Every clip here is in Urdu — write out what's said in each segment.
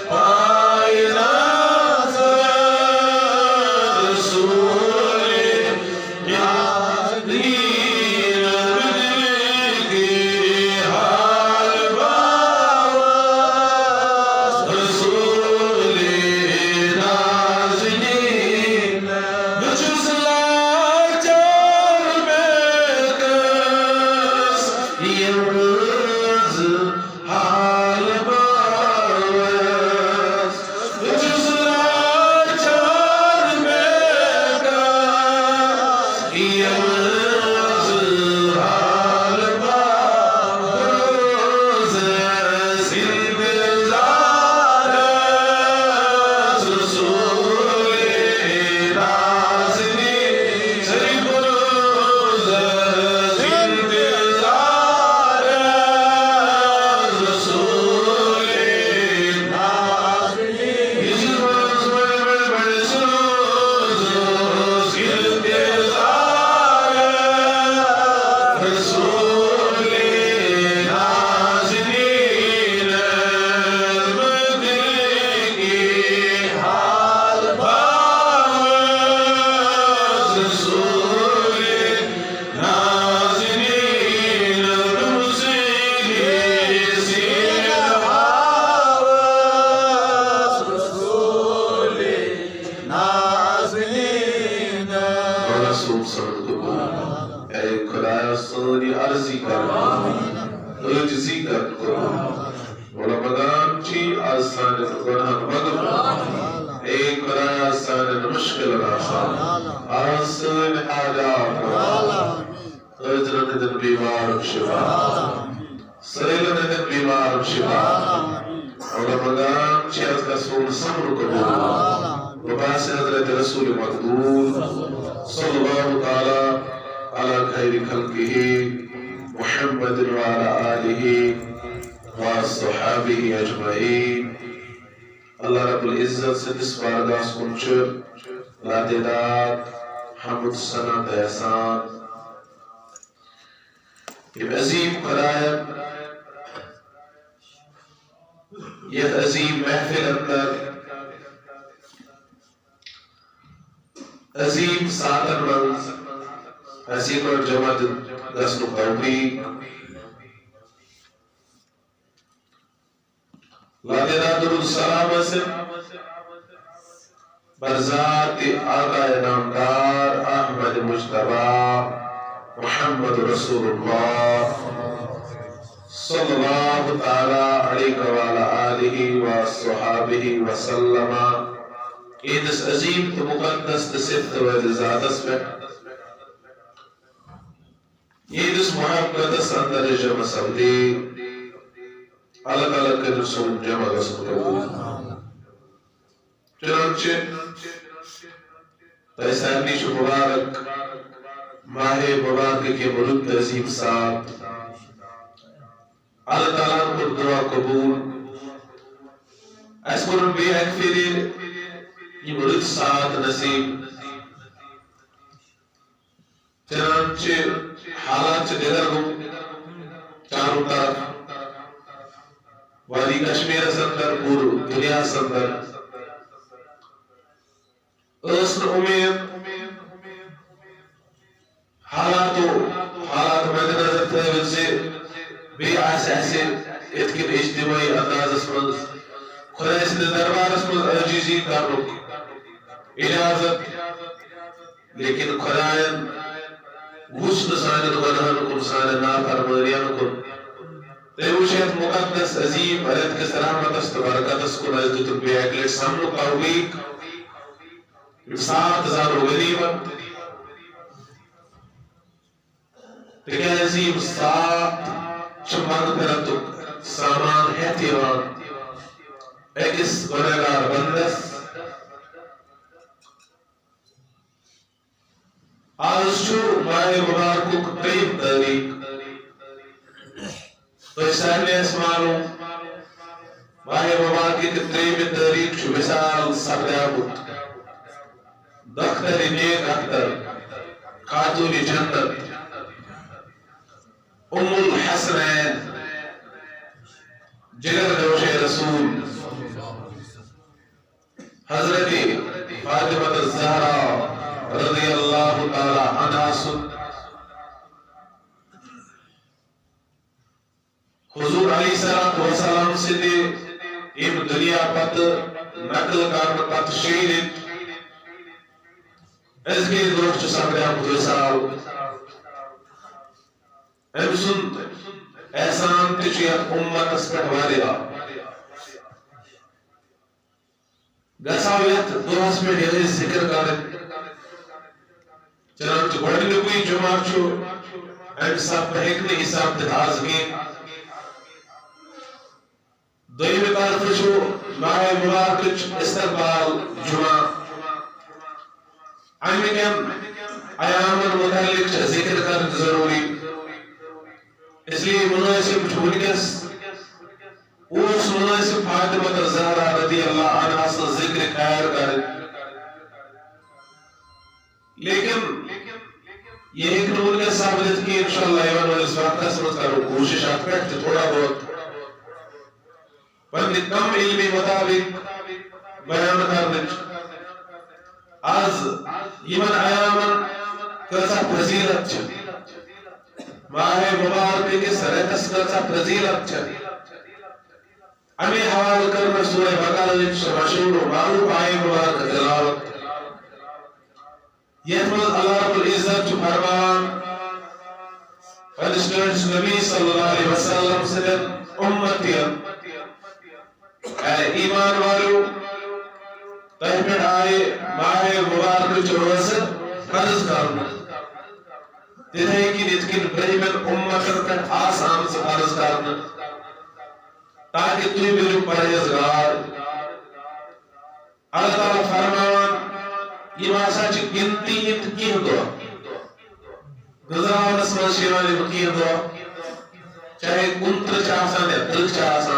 Aina لنا خير أصلح حاجاتنا أجرنا دن بیمار شفاء سيلنا دن بیمار شفاء ورمضان شهد رسول صبر قبول وباس حضرت رسول مقبول صلى الله تعالى على خير خلقه محمد وعلى آله وصحابه أجمعين. اللہ رب العزت سے اس بارگاہ سنچ لادیدات حمد سنت احسان یہ عظیم قرائب یہ عظیم محفل اندر عظیم ساتر منز حسین اور جمعت دسن قومی لادیدات درود سلام اسم برزات آقا نامدار احمد مجتبی محمد رسول اللہ صلی اللہ تعالی علیہ وعلا آلہ وصحابہ وسلم. ایدس عظیم تو مقدس صفت و ذاتس میں ایدس محبتس اندر جمع سمدی اللہ تعالیٰ کے رسول جمع رسول قبول. چنانچہ تیسانی شو مبارک ماہ مبارک کے ملک عظیم ساتھ اللہ تعالیٰ کو دعا قبول اس پر بھی ایک پھر یہ ملک ساتھ نصیب. چنانچہ حالات سے دیگر ہوں چاروں طرف وادی کشمیر سندر پور دنیا سندر اسن امید حالات مد نظر تھے سے بے آس ایسے اتکن اجتماعی انداز اسمد خدا اس نے دربار اسمد عجیزی کرنک اجازت لیکن خدایان غسل سانت گناہن کن سانت نافرمانیان کن تیوشیت مقدس عظیم علیت کے سلامت است برکت اس کو نزد تربیہ اکلیٹ سامنو قویق سات زانو غنیمت تکہ عظیم سات چمان پرتک سامان احتیوان ایکس گناہگار بندس آج شو ماہ مبارکک قریب تاریخ تو اس سہنے اسمانو ماہ مبارکی کے قریب تاریخ شو مثال سبیابت دختر نیک اختر خاتون جنت ام الحسنین جگر جوش رسول حضرت فاطمہ الزہرا رضی اللہ تعالی عنہ سن حضور علیہ السلام سے دے ام دنیا پت نقل کرن پت شیرت اس کے دوست سبیابت وصال ام سن احسان تشیت امت اسپٹ والدہ گساویت دوست میں یہ ذکر کرن چنانچہ گوڑنے کوئی جمعہ چھو ام سب بہکنے حساب تتازگین دوئی طرف چھو ماہ مبارک استقبال جمعہ امکن ایام متعلق ذکر کرن ضروری اس لیے مناسب چھوڑکس اس مناسب فاطمہ الزہرا رضی اللہ عنہ سے ذکر خیر کرن لیکن یہ ایک نور کے ثابت کی انشاءاللہ ایوان اور اس وقت قسمت کرو کوشش آپ کرتے تھوڑا بہت پندی کم علمی مطابق بیان کرنے آز یمن ایامن کسا فضیلت چھے ماہ مبارک کے سرکس کسا فضیلت چھے ہمیں حوال کرنا سورہ بقرہ مشہور و معروف آئے مبارک تلاوت یہ فرض اللہ رب العزت جو فرمان فرشتہ نبی صلی اللہ علیہ وسلم سے امتیاں اے ایمان والو تحمد آئے ماہ مبارک روز فرض کرنا تتھے کن یت کن برہمن امتن پہ آسان فرض کرنا تاکہ تھی بنو پرہیزگار اللہ تعالیٰ فرمان یہ ہسا گنتی ہند کھین دہ گزارنس مز کھین دہ چاہے 29 یا 30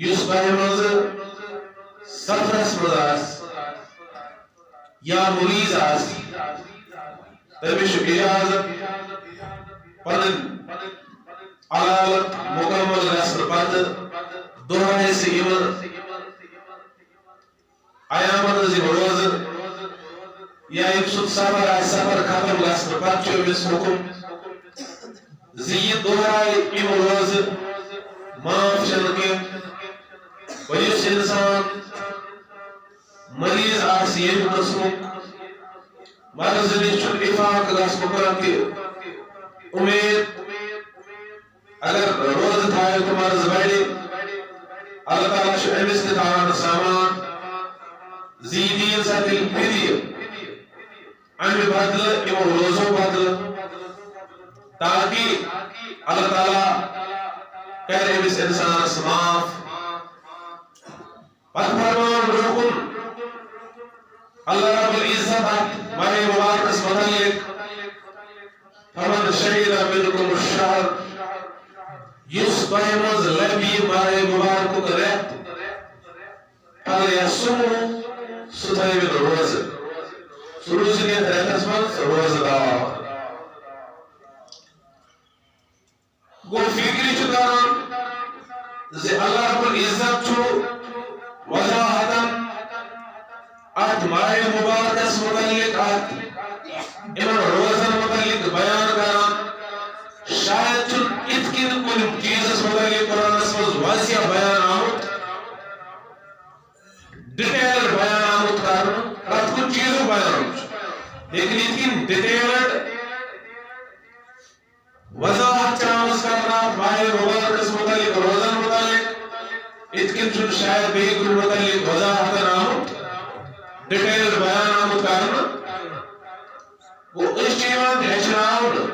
اس بہ مز سفرس مز یا مریض تمس اجازت پن علالت مکمل گھن پتہ دہائے سے ایامن ہز روز یا سفر سفر ختم گھن پتہ امس حکم زی دہائے روز معاف کی اس انسان مریض یم قسمک مرض نش افاق گھن کہ امید اگر روز تھائے تو مرض بڑے اللہ تعالیٰ امس تھان سامان زی دین سا دل پھر امہ بدل روزوں بدل تاکہ اللہ تعالیٰ کر امس انسانس معاف پتہ فرمان برکن اللہ رب العزت ماہ مبارکس متعلق فمن شہد منکم الشہر یس تہ مز لبی ماہ مبارک ریت فلیصمہ سہ تھوِ روز سہ روزن یتھ ریتس مز روزدار گو فکر کران زِ اللہ رب العزت وضاحتن ات ماہ مبارکس متعلق ان روزن متعلق بیان کران شاید ات کن کن چیزس متعلق قرآنس مز واضح بیان آمت ڈیٹیل بیان آمت کرنا پرت کن چیزوں بیان لیکن ات کن ڈیٹیلڈ وضاحت چانس کرنا ماہ مبارکس متعلق روزن متعلق ات کن شاید بیگ متعلق وضاحت آمت ڈیٹیل بیان آمت کرنا وہ اس چیزان ہچناؤن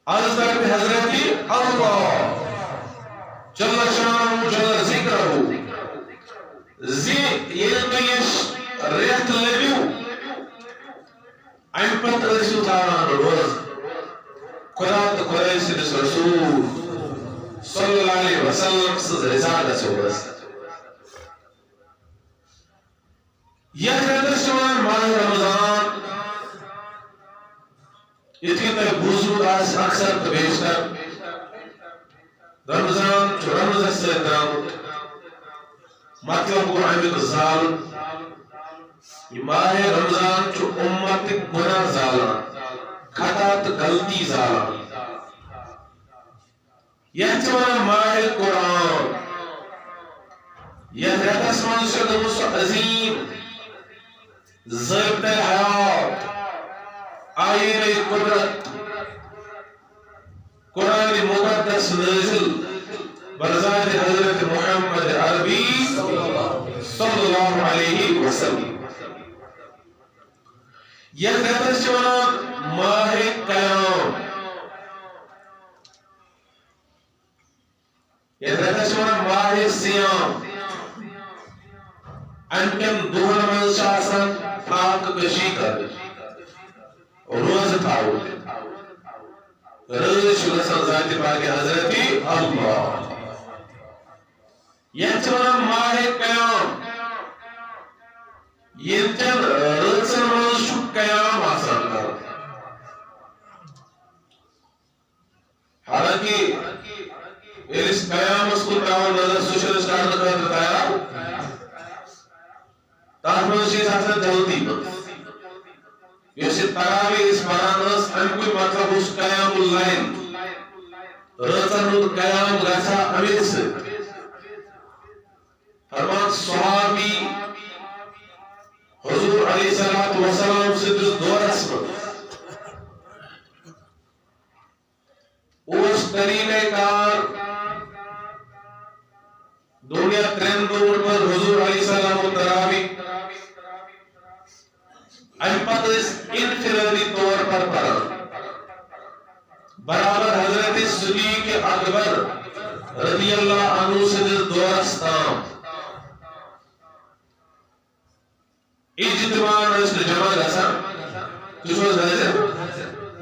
از تک حضرت اللہ جل شانہ جل ذکرہ زی یل تیش ریت لبیو ام پت ٲسِو تھاوان روز خدا تو خدای سٕنٛدِس رسول صلی اللہ علیہ وسلم سٕنٛز رسالت روز یتھ ریتس چھِ ونان ماہ رمضان یتھ کٔنۍ تۄہہِ بوٗزمُت آسہِ اکثر تہٕ بیشتر رمضان چھُ رمضس سۭتۍ درٛامُت مطلب گوٚو امیُک زالُن یہ ماہ رمضان چھُ اُمتٕکۍ گۄناہ زالان خطا تہٕ غلطی زالان یتھ چھِ ونان ماہ قرآن یتھ ریتس منٛز چھِ گٔمٕژ سۄ عظیٖم ضابطۂ حیات آئین قدرت قرآن مقدس نازل برزاد حضرت محمد عربی صلی اللہ علیہ وسلم یہ ریتس چھِ ونان ماہ قیام یہ ریتس چھِ ونان ماہ صیام امہ کٮ۪ن دۄہن منٛز چھِ آسان فاقہ کشی کر روز تھاؤن رٲژ چھُ گژھان ذاتِ پاکِ حضرت اللہ یتھ چھِ ونان ماہ قیام ییٚتٮ۪ن رٲژن منٛز چھُ قیام آسان کرُن حالانکہ ییٚلہِ أسۍ قیامس کُن ترٛاوان نظر سُہ چھُنہٕ أسۍ کرنہٕ خٲطرٕ تیار تتھ منٛز چھِ أسۍ آسان جلدی منٛز یۄس یہِ تراویح أسۍ پران ٲس امیُکُے مطلب اوس قیام اللیل رٲژن ہُنٛد قیام گژھا امے سۭتۍ فرمان صحابی حضور علیہ الصلوۃ والسلام سٕنٛدِس دورس منٛز اوس طریقہ کار دنیا 3 دۄہن منٛز حضور علیہ الصلوۃ ام پتہ انفرادی طور پر پڑھان برابر حضرت صدیق اکبر رضی اللہ عنہ سے دورس تام اجتماع جمع گژھان تُہۍ چھِو حظ حٲضِر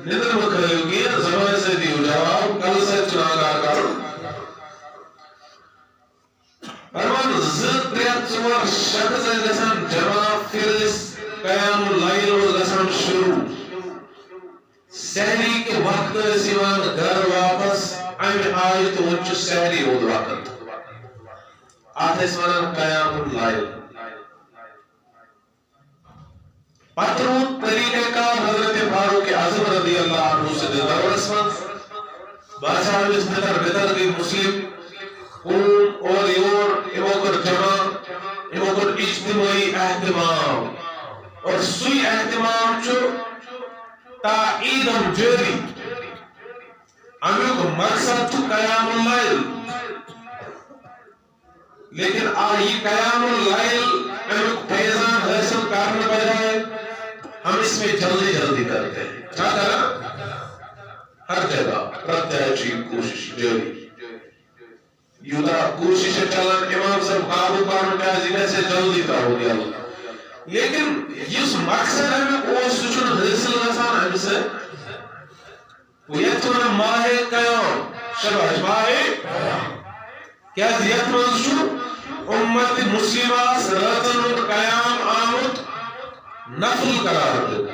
نِدٕر مہٕ کھٲیِو کینٛہہ زبانہِ سۭتۍ دِیِو جواب کلہٕ سۭتۍ چھُ آگاہ کرُن فرمان 2 3 4 شخص ٲسۍ گژھان جمع پھر قیام اللیل اوس گژھان شروع سحری کے وقت ٲسۍ یِوان گھر واپس امہِ آیہِ تہٕ وۄنۍ چھُ سحری ہُنٛد وقت اتھ ٲسۍ ونان قیام اللیل پتہٕ روٗد طریٖقہ کار حضرت فاروق اعظم رضی اللہ عنہ سٕنٛدِس دورس منٛز باسیو أمِس بِدر گٔے مسلم خوٗن اورٕ یور یِمو کوٚر جمع یِمو کوٚر اجتماعی اہتمام اور سُے اہتمام چھُ تا عیدم جٲری امیُک مقصد چھُ قیام اللیل لیکن یہ قیام اللیل امیُک فیضان حٲصِل کرنے بجائے ہم اس میں جلدی جلدی کرتے ہیں کیا کرنا ہر جگہ پرتیچی کوشش جاری یوتا کوشش چلان امام صاحب قابو پانو کیازی کیسے جلدی کرو گیا لیکن اس مقصد ہمیں اوس سچن حاصل گژھان امہِ سۭتۍ وہ یتھ ونان ماہ قیام شباش ماہ کیازِ یتھ منٛز چھُ امت مسلمہ راتن ہُنٛد قیام آمُت نفل قرار دِنہٕ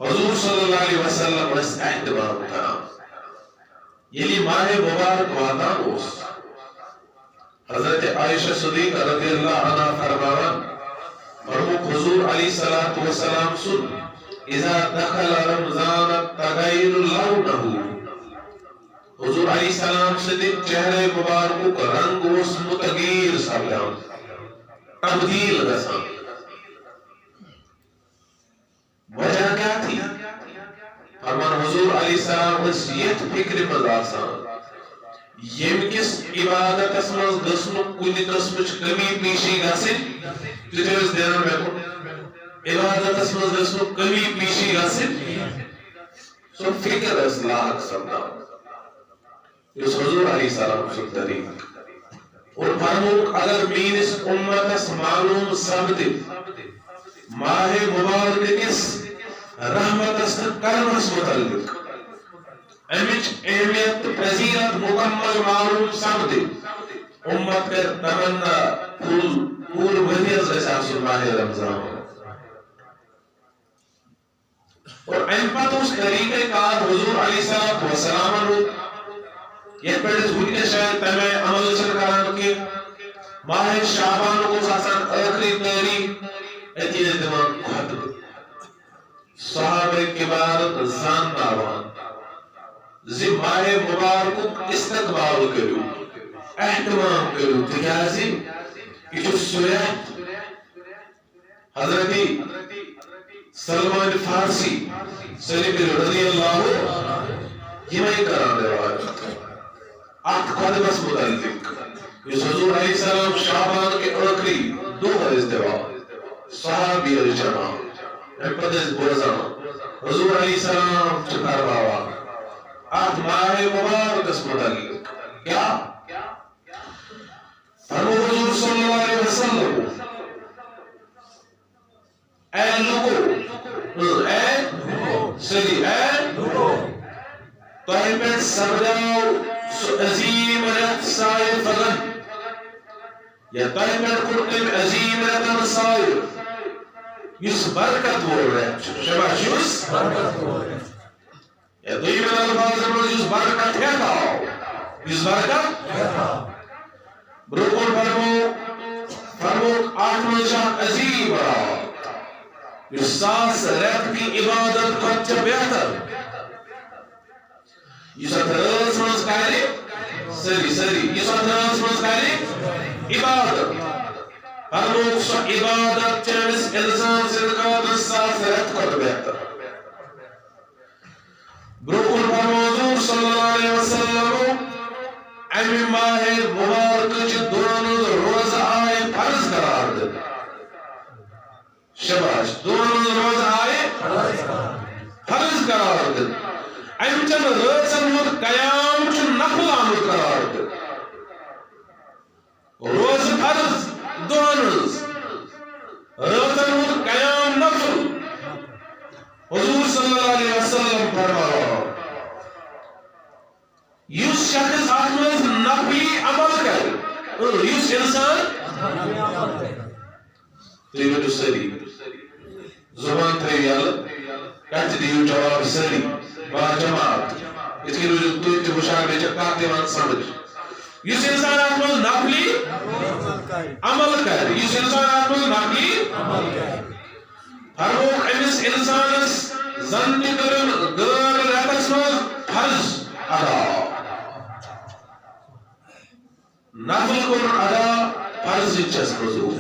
حضور صلی اللہ علیہ وسلم ٲسۍ اہتمام کران ییٚلہِ ماہ مبارک واتان اوس حضرت عائشہ صدیقہ رضی اللہ عنہ فرماوان فرموک حضور علیہ الصلوۃ والسلام سن اذا دخل رمضان تغیر لونه حضور علیہ السلام سٕنٛدِ چہرے مبارکُک رنگ اوس متغیر سپدان تبدیل گژھان وجہ کیا تھی فرمان حضور علیہ السلام ٲسۍ یتھ فکرِ منٛز آسان یم کس عبادتس منٛز گٔژھ نہٕ کُنہِ قٕسمٕچ کمی پیشی گژھٕنۍ تہِ چھِ أسۍ دھیان رکھُن عبادتس منٛز گٔژھ نہٕ کمی پیشی گژھٕنۍ سۄ فکر ٲس لاحق سپدان یُس حضور علیہ السلام سُنٛد طریٖقہٕ اور فرموک اگر میٲنِس اُمتس معلوم سپدِ ماہ مبارک کِس رحمتس تہٕ کرمس متعلق امچ اہمیت تہٕ فضیلت مکمل معلوم سپدِ امت کر تمنا پوٗرٕ ؤریس گژھِ آسُن ماہ رمضان اور امہِ پتہٕ اوس طریٖقہ کار حضور علیہ الصلوۃ والسلام یتھ پٮ۪ٹھ أسۍ وٕنکٮ۪س شاید تمہِ آیہِ عمل چھِنہٕ کران کینٛہہ ماہ شعبانُک اوس آسان ٲخری تٲریٖخ أتی ٲسۍ دِوان خطبہٕ صحابہ کبار زانناوان زِ ماہ مبارکُک استقبال کٔرِو احتمام کٔرِو تِکیازِ یہِ چھُ سُہ رٮ۪تھ حضرت سلمان فارسی رضی اللہ یِمے کران روایت اتھ خطبس متعلق یُس حضور علیہ السلام شعبان کے ٲخری دۄہ ٲسۍ دِوان صحابی ٲسۍ جمع امہِ پتہٕ ٲسۍ بوزان حضور علیہ السلام چھِ فرماوان اتھ ماہ مبارکس متعلق کیا فرمو حضور صلی اللہ علیہ وسلم اے لوگو اے صلی اے تۄہہِ پٮ۪ٹھ سپدیو سُہ عظیٖم رٮ۪تھ سایہِ فضن یا تۄہہِ پٮ۪ٹھ کوٚر تٔمۍ عظیٖم رٮ۪تن سایہِ یُس برکت وول رٮ۪تھ چھُ شاباش یُس برکت وول یا دوٚیمٮ۪ن الفاظن منٛز یُس برکت ہٮ۪تھ آو یُس برکت ہٮ۪تھ آو برٛونٛہہ کُن فرموک اتھ منٛز چھُ اکھ عظیٖم رات یُس ساس رٮ۪تھ کی عبادت کھۄتہٕ چھِ بہتر یُس اتھ رٲژ منٛز کرِ سٲری یُس اتھ رٲژ منٛز کرِ عبادت فرموک سۄ عبادت چھِ أمِس اِنسان سٕنٛدِ خٲطرٕ ساس رٮ۪تھ کھۄتہٕ بہتر برٛونٛہہ کُن فرمو حضور صلی اللہ علیہ وسلم امہِ ماہ مبارکٕچہِ دۄہن ہٕنٛز روزٕ آیہِ فرض قرار دِنہٕ شباش دون روز آئے فرض قرار دن امچن رٲژن ہُنٛد قیام چھُ نفل آمُت قرار دن روز فرض دون رٲژن ہُنٛد قیام نفل حضور صلی اللہ علیہ وسلم فرماو یُس شخص اتھ منٛز نفلی عمل کرِ یُس انسان تُہۍ ؤنِو سٲری زبان تھٲیِو یلہٕ کتھِ دِیِو جواب سٲری با جماعت یِتھ کٔنۍ روٗزِو تُہۍ تہِ ہُشار بیٚیہِ چھِ کتھ یِوان سمجھ یُس انسان اتھ منٛز نفلی عمل کرِ یُس انسان اتھ منٛز نفلی فرموک أمِس انسانس زن تہِ کٔرِن غٲر رٮ۪تس منٛز فرض ادا نفل کوٚرُن ادا فرض چھس موضوع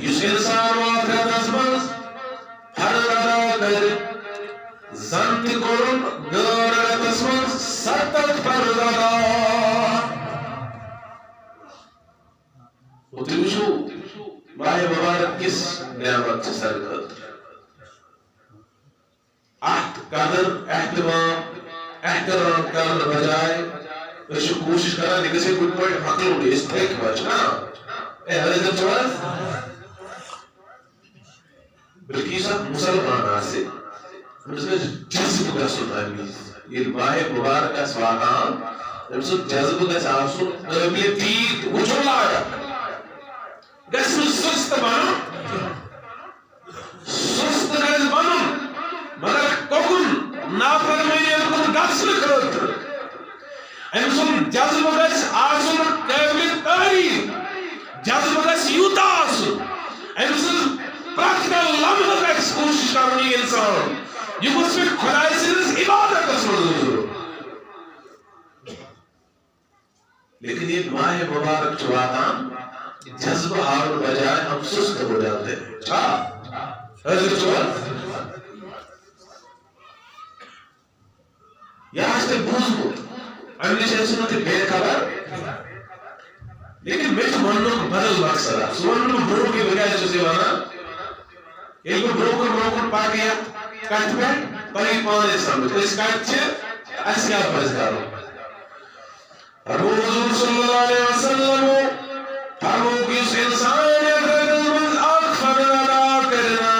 یُس انسان واتھ رٮ۪تس منٛز فرض ادا کرِ زن تہِ کوٚرُن غٲر رٮ۪تس منٛز 70 فرض ادا تُہۍ وٕچھِو ماہِ مبارک کِس نعمت چھِ سانہِ خٲطرٕ اتھ قدر احترام کرنہٕ بجاے أسۍ چھِ کوٗشِش کران یہِ گژھِ کُنہِ پٲٹھۍ مۄکلُن أسۍ تھٔکۍ وۄنۍ نا اے حٲضِر چھِو حظ بلکہِ یُس اکھ مُسلمان آسہِ أمِس گژھِ جذبہٕ گژھُن اَمہِ وِزِ ییٚلہِ ماہِ مُبارک آسہِ واتان أمۍ سُنٛد جذبہٕ گژھِ آسُن قٲبلِ دیٖد وٕچھُن لایق گژھِ نہٕ سُست بنُن سُست گژھِ بنُن مگر کوٚکُن نافرمٲنین کُن گژھنہٕ خٲطرٕ أمۍ سُنٛد جذبہٕ گژھِ آسُن قٲبلِ تعریٖف جذبہٕ گژھِ یوٗتاہ آسُن أمۍ سٕنٛز پرٛٮ۪تھ کانٛہہ لمحہٕ گژھِ کوٗشِش کرُن یہِ اِنسان یہِ گوٚژھ مےٚ خۄداے سٕنٛدِس عبادتس منٛز روزُن لیکن یہ ماہ مبارک چھُ واتان جذبہ ہاؤن بجائے ہم سست ہو جاتے ہیں حضرت یہاں سے بوزمت امنی شخصوں نے بے خبر لیکن میں منو بدل مقصد سونو برو کی وجہ سے وانا ایک برو پاکیا کٹ میں پری پانے سمجھ اس کٹ سے اسیا پرزگارو حضور صلی اللہ علیہ وسلم فرمو کس انسان من اکفر ادا کرنا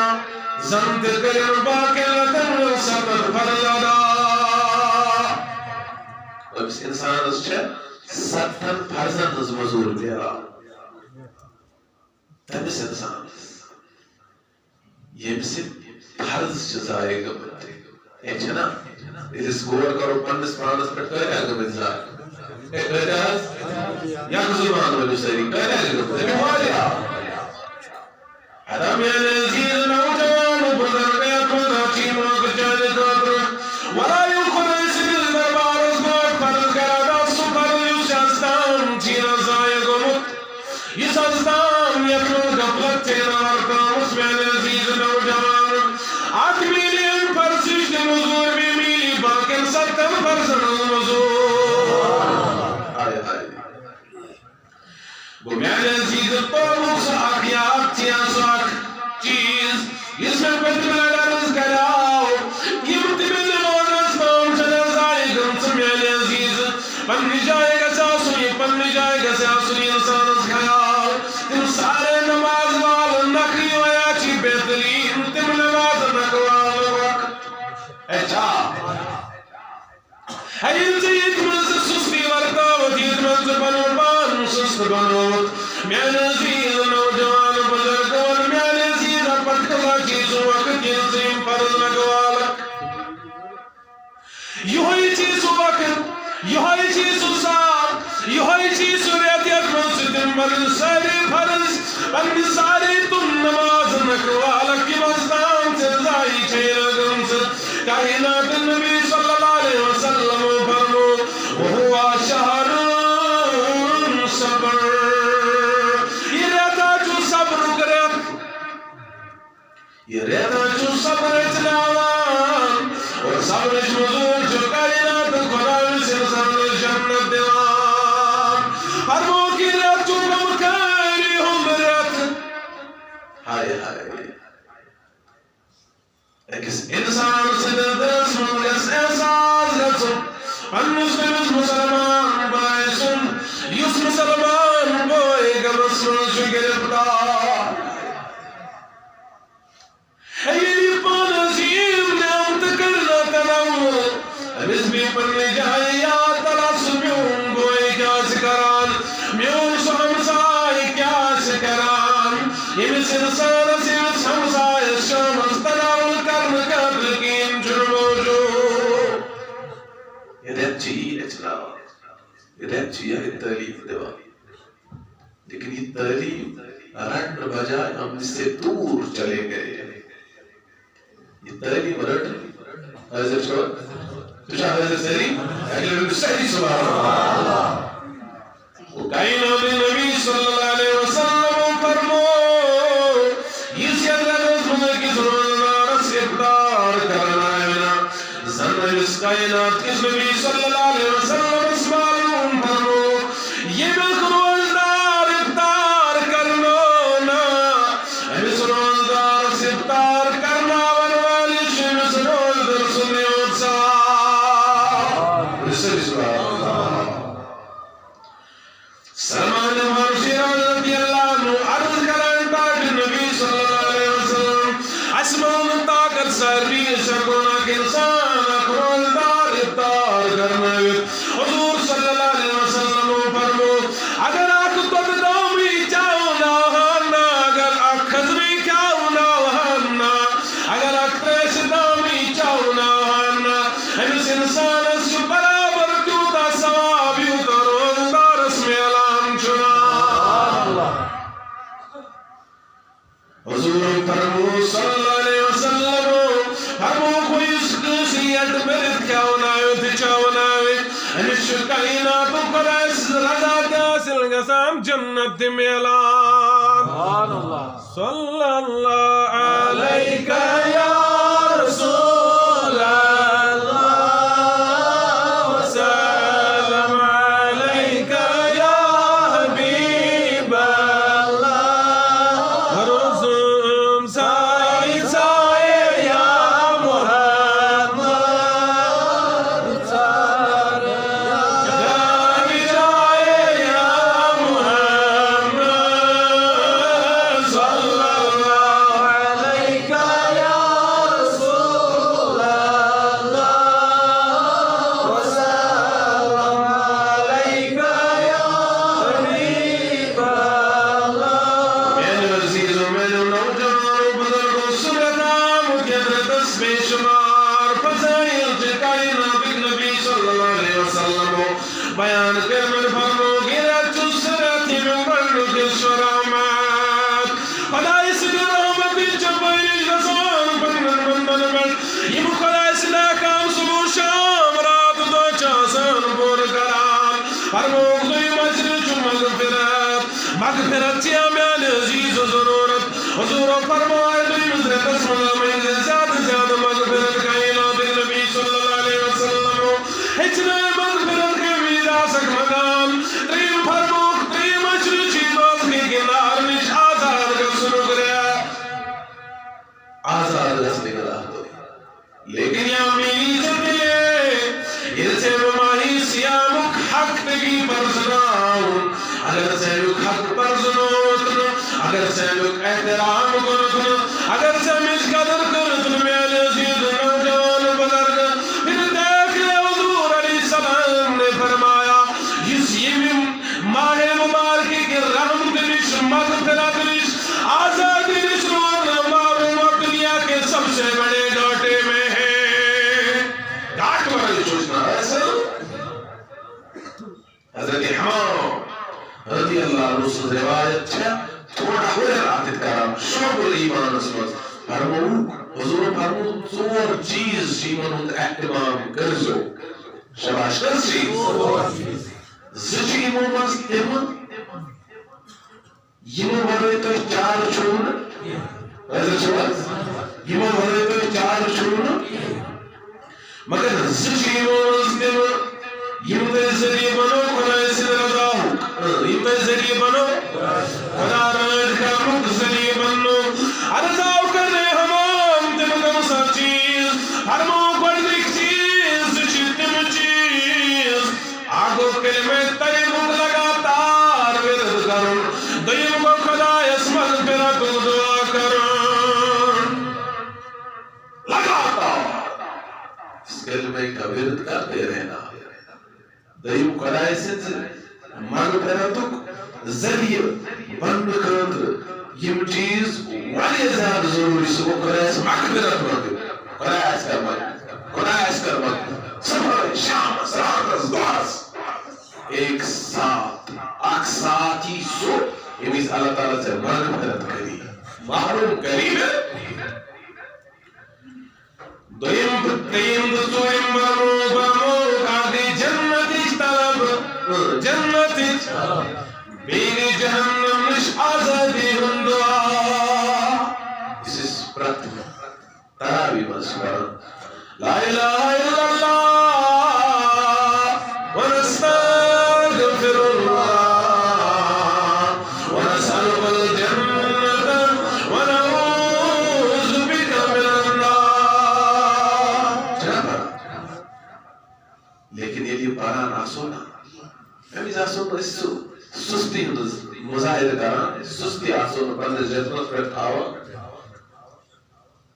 زند کرن باقلتن سبت فرض ادا اس انسان اس چھے 70 فرضن از مزور دیا تمس انسان یم سے فرض چزائے گمت ایک چھنا اس گوڑ کرو پنس پانس پر کرے گمت زائے یا مسلمان ولو سری کہنے لگا نبی واجہ حرام یا نزیر نوجوان بزرگیت مدرچی موقع جانے قدر ولا یوخد اسمیل دربار ازمار فرض کرادا سکر یوشستان چینا زائے گمت یوشستان یکنو گفلت تینا ارکام اس میں نزیر نوجوان آدمی لین فرسش کے مزور بھی میلی باقین ستم فرسن مزور وہ میانے عزیز پاک ساکھ یا اکتیا ساکھ چیز اس میں پتر لڑز گلاو قیمت میں نماز نام چلا زائے گمس میانے عزیز پنی جائے گا ساسونی انسان اس خیال تم سارے نماز وال نقی ویا چی بہترین تم نماز نقوال وقت اچھا این زید منز سستی ورطاوت ید منز بنوبان سست بنوت میان عزیز نوجوان بزرگون میان عزیز پتکلا چیزو وقت ینزیم فرض نگوالک یہوئی چیزو وقت یہوئی چیزو ساتھ یہوئی چیزو ریتیت منستم بلن ساری فرض بلن ساری تم نماز نگوالک کی مزدان سے زائی چیر گمس کائنات نبی صلی اللہ علیہ وسلم فرمو وہو شہر صبر یہ رہتا جو صبر کرت یہ رہتا جو صبر اچلاوان اور صبر مزور جو کائنات خدای سے انسان جنت دیوان فرمو کی رت جو کم کاری ہم رت ہائے ہائے گژھُن پنٛنِس نٔوِس مُسلمان بٲے سُنٛد یُس مُسلمان بٲے غمس منٛز چھُ گِرفتار ییٚلہِ یہِ پانہٕ عظیٖم نعمتہٕ کٔرِتھ تنوُر أمِس بیٚیہِ پنٛنہِ جایہِ یاد تَلان سُہ میون بٲے کیٛاہ چھِ کران میون سُہ ہمساے کیٛاہ چھِ کران ییٚمِس اِنسانس ییٚمِس ہمسایس شامس تناول کرنہٕ خٲطرٕ کِہیٖنۍ چھُنہٕ موجوٗد یہِ رٮ۪تھ چھِ یی ہیٚچھناوان یہِ رٮ۪تھ چھِ یِہوٚے تعلیٖم دِوان لیکن یہ تعلیم رٹنے بجائے ہم اس سے دور چلے گئے یہ تعلیم رٹنے حضر چھوڑ تجھا حضر سلیم اگلے میں صحیح سبحان اللہ کائنات نبی صلی اللہ علیہ وسلم فرمو اس یدرس من کس روزدار سے افطار کرنا ہے زن اس کائنات کس نبی صلی اللہ علیہ وسلم اس معلوم فرمو یہ ملک روزدار افطار کرنا نا اس روزدار سے افطار کرنا ونوالی شمس روزدار سنی اتسا رسل سبحان اللہ سلمان فارسی رضی اللہ عنہ عرض کران تاج نبی صلی اللہ علیہ وسلم اسمان طاقت ساری شکونا کے انسان اکروزدار افطار کرنا حضور صلی اللہ علیہ وسلم فرمو اگر آکھ تو بدامی چاونا ہانا اگر آکھ خزمی چاونا ہانا اگر آکھ تیش دامی چاونا ہانا ہمس انسان اس برابر کیوتا ثواب یوتا روزدار اس میں علام چنا حضور فرمو صلی اللہ علیہ وسلم فرمو کوئی اس قصیت برد چاونا یوتی چاونا ہمش کائنات قدس رضا حاصل گسام جنت میلان صلی اللہ علیکہ یا رسول اللہ وسلم علیکہ یا حبیب اللہ رسوم سائی سائے یا محمد جانی جائے یا محمد صلی اللہ علیکہ یا رسول اللہ وسلم علیکہ یا حبیب اللہ میرے عزیزوں میرے نوجوانوں بزرگوں سنتام قدرتس بے شمار فضائل جو کائنات نبی صلی اللہ علیہ وسلم بیان کرنے فرمو گرا چسرتی من بڑھو کے شرامات خدای سے رحمت چپائی رسان پنن بندن بڑھ یہ خدای سے ناکام صبح شام رات دو چاسان پور کران فرمو گئی مجرد چو مغفرت چیا میان عزیز و ضرورت حضور فرمو آئے دوی مزرد اسمال میں زیادہ زیادہ مغفرت کائنات نبی صلی اللہ علیہ وسلم ہچنے مغفرت کے میرا سک مقام تریم فرمو تریم اچھر چیزوں کی کنار نش آزاد کا سنو کریا آزاد رسلی کا دو لیکن یا میری زندگی یہ سے مماہی سیامک حق تکی پرزناؤں اگر سے لوگ حق پرزنوتن اگر سے لوگ احترام کرتن اگر سے مجھ قدر کرتن میل عزیز نوجوان بزرگ پھر دیکھ لے حضور علیہ السلام نے فرمایا اس یہ ماہ مبارکی کی رحمت نش مغفرت نش آزادی نش رونا معلومات دنیا کے سب سے بڑے گھاٹے میں ہے گھاٹ والے سوچنا ایسا حضرت حمام رضی اللہ عنہ سے روایت ہے تھوڑا ہوئے راتت کرام شعب الایمان اسمت فرمو حضور فرمو ژور چیز شیمن ہند احتمام کرزو شباش کرسی زچ یمو مز تم یمو ورے تو چار چھون حضرت شباش یمو ورے تو چار چھون مگر زچ یمو مز تم یم تے ذریعے بنو خدا سے رضا یم تے ذریعے بنو خدا راج کا مک ذریعے بنو رضا کرنے ہمام تم کم سا چیز ہر مو بڑھ چیز تم دیم خدای سٕنٛزِ مغفرتُک ذٔریعہٕ بننہٕ خٲطرٕ یِم چیٖز واریاہ زیادٕ ضروٗری سُہ گوٚو خدایس مغفرت منٛگٕنۍ خدایس کر منٛگٕنۍ صبحٲے شامس راتس دۄہس ایک ساتھ اکھ ساتھ یی سُہ ییٚمہِ وِزِ اللہ تعالیٰ ژےٚ مغفرت کری محروم کری نہٕ دوٚیِم ترٛیٚیِم تہٕ ژوٗرِم بنو کاغذِ جنتٕچ طلب جنتٕچ بیٚیہِ گٔے جہنم نِش آزادی ہُنٛد دعا یُس أسۍ پرٛٮ۪تھ تراویح منٛز چھِ پران لا الہ الا اللہ ونستغفر اللہ ونسألہ الجنة ونعوذ بک من النار چھنا پران لیکن ییٚلہِ یہِ پران آسو نا اَمہِ وِزِ آسو نہٕ أسۍ سُہ سُستی ہُنٛد مظاہرٕ کران سُستی آسو نہٕ پننِس جسمس پٮ۪ٹھ تھاوان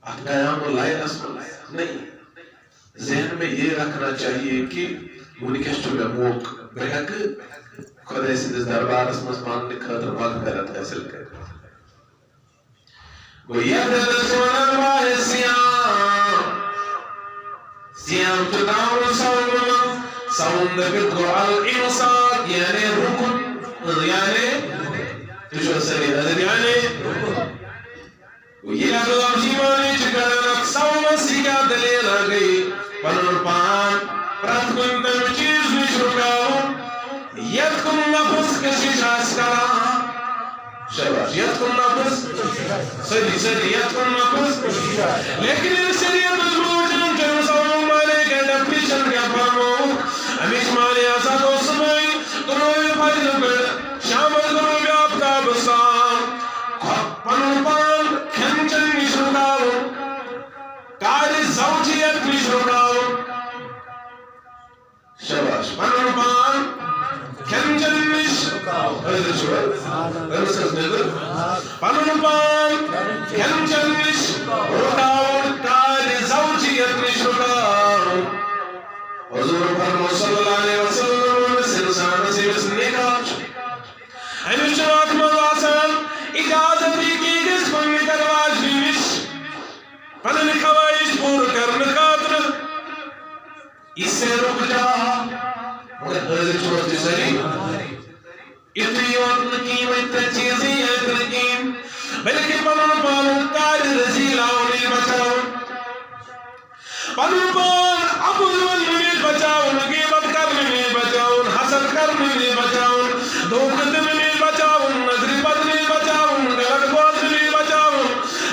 اتھ قیام الليلس منٛز نہیں ذہن میں یہ رکھنا چاہیے کہ ونکس چھُ مےٚ موقعہٕ بہٕ ہٮ۪کہٕ خۄداے سٕنٛدِس دربارس منٛز پننہِ خٲطرٕ مغفرت حٲصِل کٔرِتھ گوٚو یتھ رٮ۪تس چھِ ونان ماہِ صیام صیام چھُ ناو صوم صوم دٔپِتھ گوٚو الامساک یعنی رُکُن یعنی تُہۍ چھِوا سٲری حٲضِر یعنی یہ لفظی معنی چھِ کران اکھ صومس یہِ کیٛاہ دٔلیٖلا گٔے پنُن پان پرٛٮ۪تھ کُنہِ تَمہِ چیٖز نِش رُکاوُن یتھ کُن نفس کشش آسہِ کران شاباش یتھ کُن نفس سٲری یتھ کُن نفس لیکن ییٚلہِ شریعتس بوٗزِن چھُنہٕ صوم معنی کیٛاہ ڈیفنیشن کیٛاہ فرمووُکھ اَمِچ معنی ہسا گوٚو صُبحٲے تُلوے فجرٕ پٮ۪ٹھ شامس گوٚو آفتابس تام پنُن پان کھٮ۪ن چٮ۪ن نِش رُکاوُن کارِ زوجیت نِش رُکاوُن شاباش پنُن پان کھٮ۪ن چٮ۪ن نِش حٲضِر چھِوا أمِس حظ نیٚبر پنُن پان کھٮ۪ن چٮ۪ن نِش رُکاوُن کارِ زوجیت نِش رُکاوُن حضور فرمو صلی اللہ علیہ وسلم أمِس اِنسانس ییٚمِس نِکاح چھُ أمِس چھُ اتھ منٛز آسان اجازت یہ کی گژھِ پننہِ دروازٕ نِش پنٕنۍ خواہش پوٗرٕ کرنہٕ خٲطرٕ اس سے رُک جا مگر حٲضِر چھِو حظ تُہۍ سٲری یُتُے یوت نہٕ کِہیٖنۍ وۄنۍ ترٛےٚ چیٖزٕے یٲتۍ نہٕ کِہیٖنۍ بلکہِ پنُن پانُن کارِ رٔزیٖلاونہٕ نِش بچاوُن پنُن پان اَپُز وننہٕ نِش بچاوُن غیبت کرنہٕ نِش بچاوُن حسد کرنہٕ نِش بچاوُن دھوکہٕ دِنہٕ نِش بچاوُن نظرِ بد نِش بچاوُن غلط بوزنہٕ نِش بچاوُن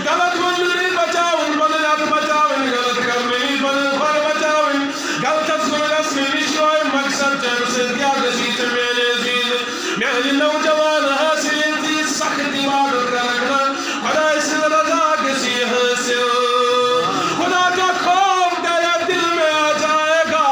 غلط وننہٕ نِش بچاوُن پنٕنۍ اَتھٕ بچاوٕنۍ غلط کرنہٕ نِش پنٕنۍ کھۄر بچاوٕنۍ غلطس کُن گژھنہٕ نِش یِہوٚے مقصد چھُ اَمہِ سۭتۍ کیٛاہ گژھی ژےٚ میٛانہِ عزیٖز میٛانہِ نوجوان حٲصِل ییٚلہِ ژٕ یہِ سخت عبادت کرکھ نا خۄداے سٕنٛز رضا گژھی حٲصِل خدا کا خوف تیرا دل میں آ جائے گا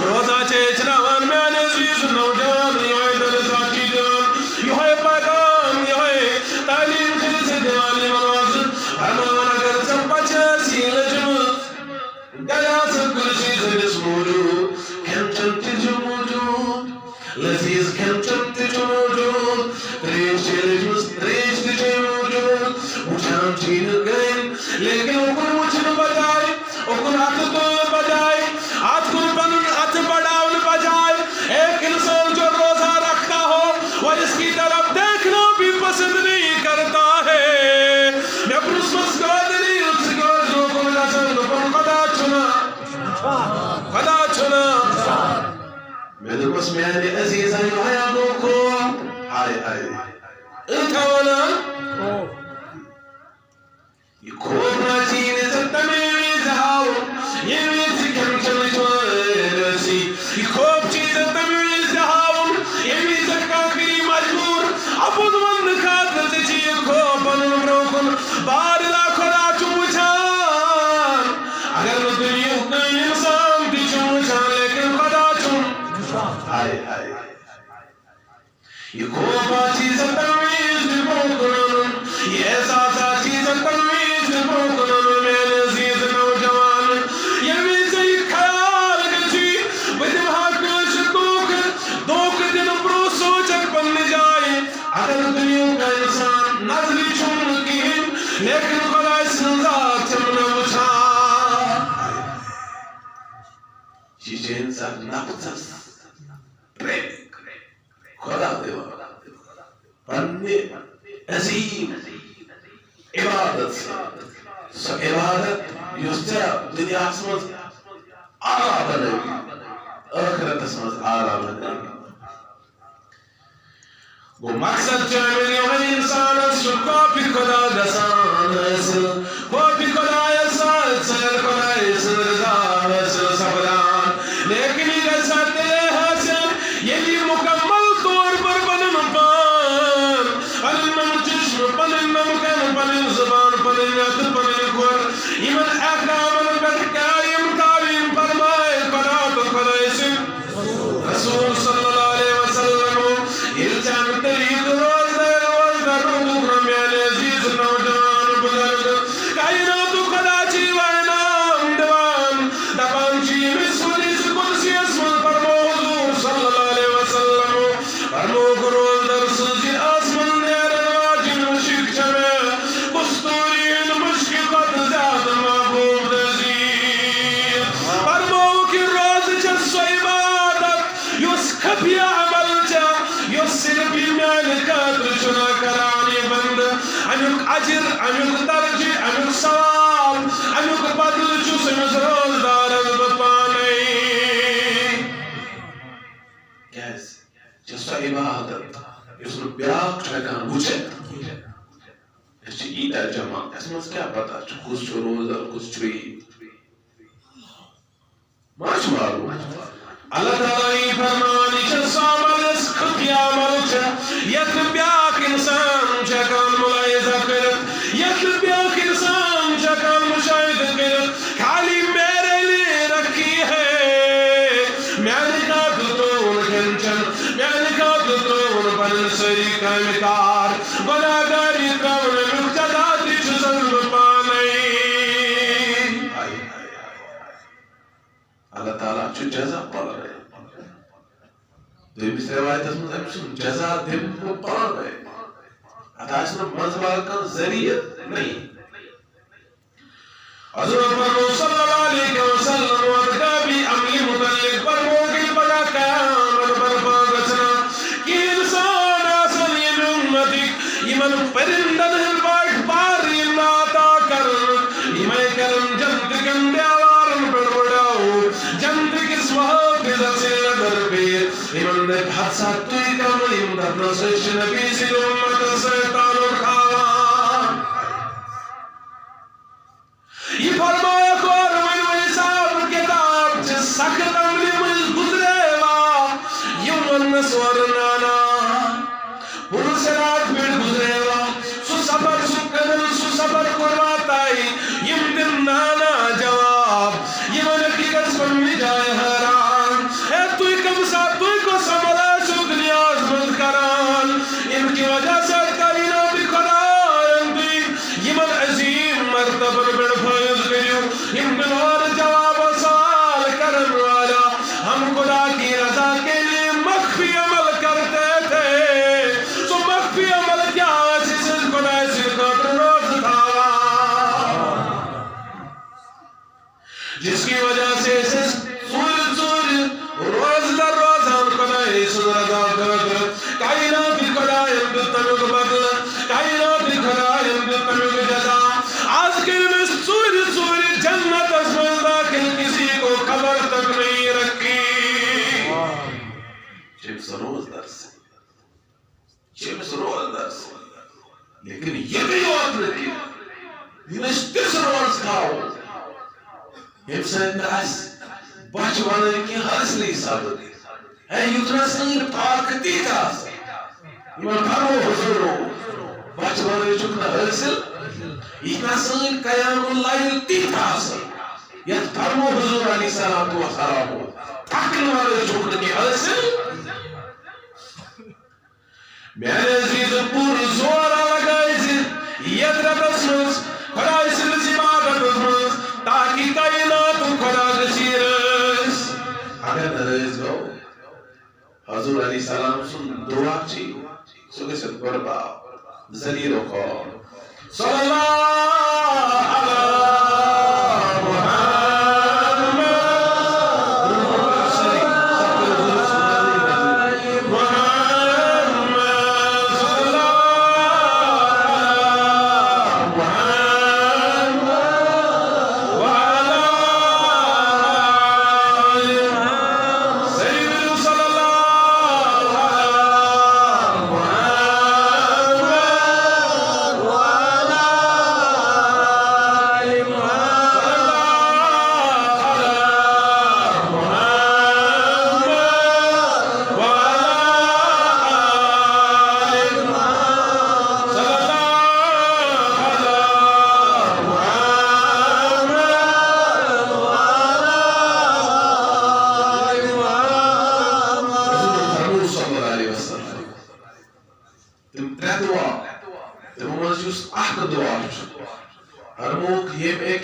روزہ چھِ ہیٚچھناوان میٛانہِ عزیٖز نوجوان یِہوٚے دلساچی دِوان یِہوٚے پیغام یِہوٚے تعلیٖم چھِ ژٕ دِوان یِمن منٛز فرماوان اگر ژےٚ پچہِ ٲسی لٔجمٕژ گیاسہٕ کُلسی سٕنٛدِس موٗجوٗد کھٮ۪ن چٮ۪ن تہِ چھُ موٗجوٗد لذیذ کھٮ۪ن چٮ۪ن تہِ چھُ موٗجوٗد ترٛیش چھِ لٔجمٕژ ترٛیش تہِ چھے موٗجوٗد وٕچھان چھُے نہٕ کٕہٕنۍ لیکن اُکُن وٕچھنہٕ بجاے اُکُن اَتھٕ تُلنہٕ بجاے اَتھ کُن پنُن اَتھٕ بڑاونہٕ بجاے ایک انسان جو روزہ رکھتا ہو وہ اس کی طرف دیکھنا بھی پسند نہیں کرتا ہے میں پرسمس کو دلیل سکوزوں کو گژھان دوٚپُن خدا چھُنا مےٚ دوٚپمَس میٛانہِ عزیٖزا یِہوٚے گوٚو خوف ہاے ہاے أتھۍ وَنان یہِ خوف نَژی نہٕ ژےٚ تَمے وِزِ ہاوُن ییٚمہِ وِزِ کھٮ۪ن چٮ۪نٕچ وٲرۍ ٲسی یہِ خوف چھُے ژےٚ تَمہِ وِزِ ہاوُن ییٚمہِ وِزِ ژےٚ کانٛہہ کٔری مجبوٗر اَپُز وَننہٕ خٲطرٕ ژےٚ چھُے یہِ خوف پَنُن برٛونٛہہ کُن بارِلا خۄدا چھُ وٕچھان اگر نہٕ دُنیہُک کٕہٕنۍ اِنسان تہِ چھُ وٕچھان لیکن خۄدا چھُم ہاے ہاے یہ خوف آچھی ژےٚ تَمہِ وِزِ برٛونٛہہ کُن اَنُن یہ احساس آچھی ژےٚ تَمہِ وِزِ برٛونٛہہ کُن اَنُن میٛانہِ عزیٖز نوجوان ییٚمہِ وِزِ ژےٚ یہِ خیال گژھی بہٕ دِمہٕ ہا کٲنٛسہِ لیکن خدا سنزات چمنا وچھان یہ جو انسان نفس پریم خدا دیوا پننے عظیم عبادت سو عبادت یوستا دنیا اسمت آلہ بنے آخرت اسمت آلہ بنے وہ مقصد چاہیے وہ انسان سو کافی خدا گسان حاصل کافی خدا احسان سر خدا احسان رضا حاصل سبدان لیکن یہ گساتے حاصل یہ مکمل طور پر بنن پان پنن چشم پنن نمکن پنن زبان پنن یاد پنن کور ایمن احکام پر قائم تعلیم فرمائے خدا تو خدا احسان رسول صلی اللہ علیہ وسلم الزام تريد روزدار مغرم يا عزيز نوجوان بزرگ کائنات خدا چی وینام دیوان دبان چی مسولی قدسی اسم فرمو حضور صلی اللہ علیہ وسلم فرمو گروز در سوزی آسمان نیر واجن مشک چمے کستورین مشک قد زیاد محبوب دزیر فرمو کی روز چس و عبادت یس خفی عمل چا یس صرفی مالکات چنا کرانی بند امیوک عجر امیوک درجی امیوک ثواب امیوک بدل چس مزروز دارد بپانی کیس جس و عبادت یس رو بیاک چکان بوچھت اس چی ایدہ جمع اس میں کیا پتا کس چو روزہ کس چو عید ماچ معلوم اللہ تعالیٰ ہی فرمانی چس عمل اس خفی عمل چا یک بیاک انسان چکان ملاحظہ کرت یک بیاک انسان چکان مشاہدہ کرت خالی میرے لیے رکھی ہے میانے کا دتون کھنچن میانے کا دتون پنن سری کامکار گناہگاری کون مقتداتی چزن بپانی اللہ تعالیٰ چو جزا پڑھ رہے دوی بس روایت اس میں ہمشن جزا دم کو پڑھ رہے حتی اس میں مذبال کا ذریعہ نہیں حضور فرمو صلی اللہ علیہ وسلم وردابی عملی متعلق فرمو کی بڑا قیامت برپا گسنا کہ انسان آسن یہ امتک ایمن پرندن ہلواش پاری ناتا کرن ایمن کرن جنت گندے آوارن پر بڑاؤ جنت کس وحب دسے در پیر ایمن نے بھاتسا توی کم ایمدت نسوش نبی سی امت سیطان اٹھاوان یہ فرمایا کور من حساب کتاب جس سخت عملی مجھ گزرے وا یمن نسور نانا پرسرات پیڑ گزرے وا سو سفر سکدن سو سفر قرباتائی یم دن نانا جواب یمن کی قسم میں جائے حیران اے توی کم سا توی کو سمبھلا شو دنیا عظمت کران ان کی وجہ سے کرینا بھی خدایان دی یمن عظیم مرتبہ بڑھ فائز کریو یم بنوار جواب سوال کرن والا ہم خدا کی رضا کے لیے مخفی عمل کرتے تھے سو مخفی عمل کیا چیز خدا سے قدر روز تھاوا جس کی وجہ سے روز در روز ہم خدا سے رضا کرتے کائنات خدا ہم تمہیں بدل کائنات خدا ہم تمہیں جزا آج کے میں سوری جنت اسمن داخل کسی کو خبر تک نہیں رکھی چپس روز درس لیکن یہ بھی یاد رکھیے یہ تس روز کھاؤ یم سن اس بچ ون کی حاصل ثابت ہے یتنا سن پاک تیتا یہ فرمو حضور بچ ون چکنا حاصل اتنا سن قیام الليل تیتا یہ فرمو حضور علیہ السلام و سلام تاکن والے چکنا کی حاصل میرے عزیز پور زور لگائی یہ درس خدا اس عبادت تاکہ کائنات خدا گسیرس اگر نرز گو حضور علیہ السلام سن دعا چی سو گسن قربا ذلیل و خواب صلی اللہ علی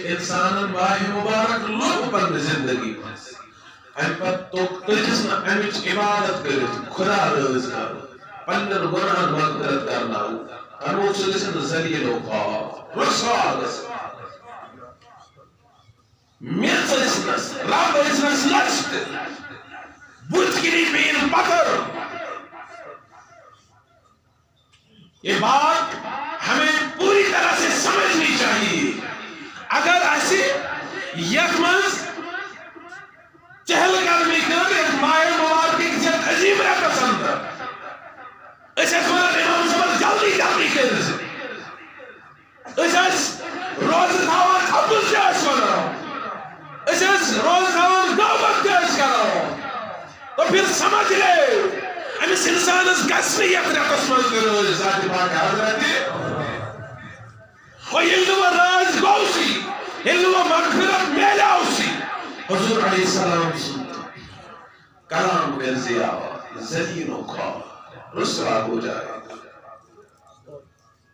انسان ماہ مبارک لوگ پن زندگی امچ عبادت کرت خدا رض کر پنن گناہن مغفرت کرنا امو سلسل ذلیل و خواب رسوا گس میت اسنس رب اسنس لچت بتگیری بین پتر. یہ بات ہمیں پوری طرح سے سمجھنی چاہیے. اگر ایسی یکمز چہل قدمی کر ایک ماہر مواد کی کسی عجیب رہا پسند ہے اسے سوال امام صبح جلدی جلدی کر رہے اسے روز تھاوان عبدال جاش کرو اسے روز تھاوان گوبت جاش کرو تو پھر سمجھ لے امیس انسان اس گسنیت رہا قسمت کرو ذاتی پاک حضرتی و یلو راز گوسی یلو مغفرت میلاوسی. حضور علیہ السلام کلام گرزی آواز ذلیل و خواب رسوا ہو جائے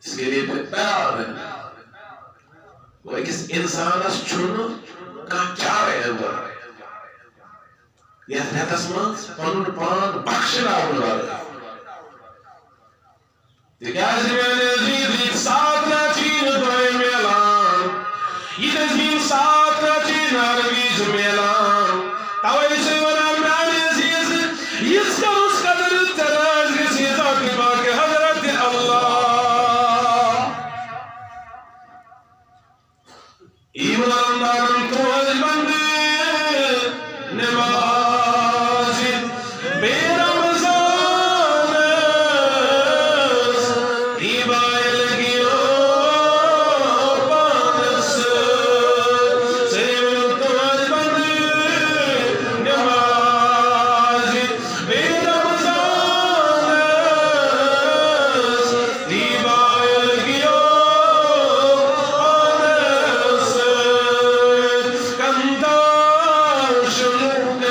اس کے لیے پیار ہے وہ ایک انسان اس چھوڑنا کام چاہے ہے وہ یہ رہتس مانس پانون پان بخشنا ہونے والے تکیازی میں نے زید ساتھ نہ چین دوئے میلان یہ نظمین ساتھ نہ چین عربیز میلان تاوئی سے ونام نانے عزیز اس کا اس قدر تراج کسی ذاتی باقی حضرت اللہ ایمان دارم تو از بند نمازی بے رمضان ایبائے لگیو پانس سیو تو از بند نمازی بے رمضان ایبائے لگیو پانس کندار شنوکن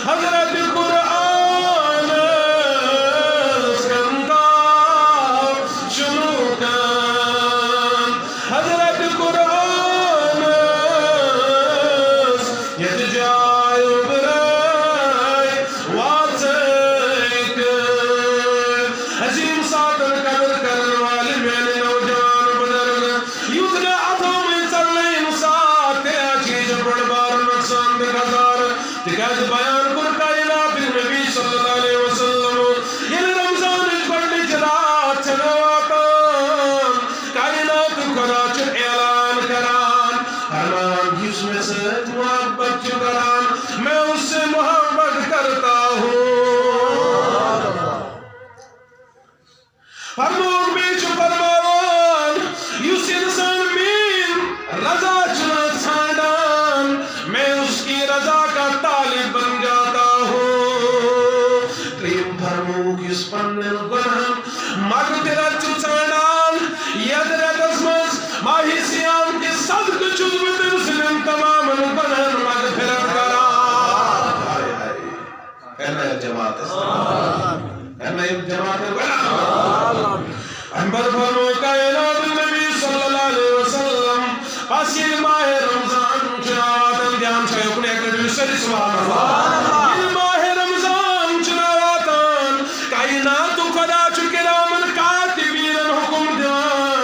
حضرت قرآن کندار شنوکن حضرت قرآن ید جائے برائی واتک عظیم ساتر قدر کرن والی میں نے نوجان بدرن یوزن عطوں میں چلیں ساتھ چیز بڑھ بار نقصان دکھزار تکاز بیان کر کائنات نبی صلی اللہ علیہ وسلم یہ رمضان اس بڑھنے جرات چنواتان کائنات خدا چھ اعلان کران فرمان جس میں سے محبت چکران میں اس سے محبت کرتا ہوں فرمان بیچ فرمان یس انسان مین رضا چنات سائدان میں اس کی رضا کا طالب بن جاتا ہوں. کریم فرمو کس پنن گنہم مغفرت سائدان ید رتسمس ماہی سیام کی صدق چوبت مسلم تمام گنہم مغفرت کرا. کہنا ہے جماعت اسلام کہنا ہے جماعت غلام انبر فرمو کائنات نبی صلی اللہ علیہ وسلم پاس یہ ماہ رمضان چناواتن دھیان چھائے اپنے اکڑ سری سبحان اللہ یہ ماہ رمضان چناواتن کائنات خدا چکے رامن کاتبین حکم دیوان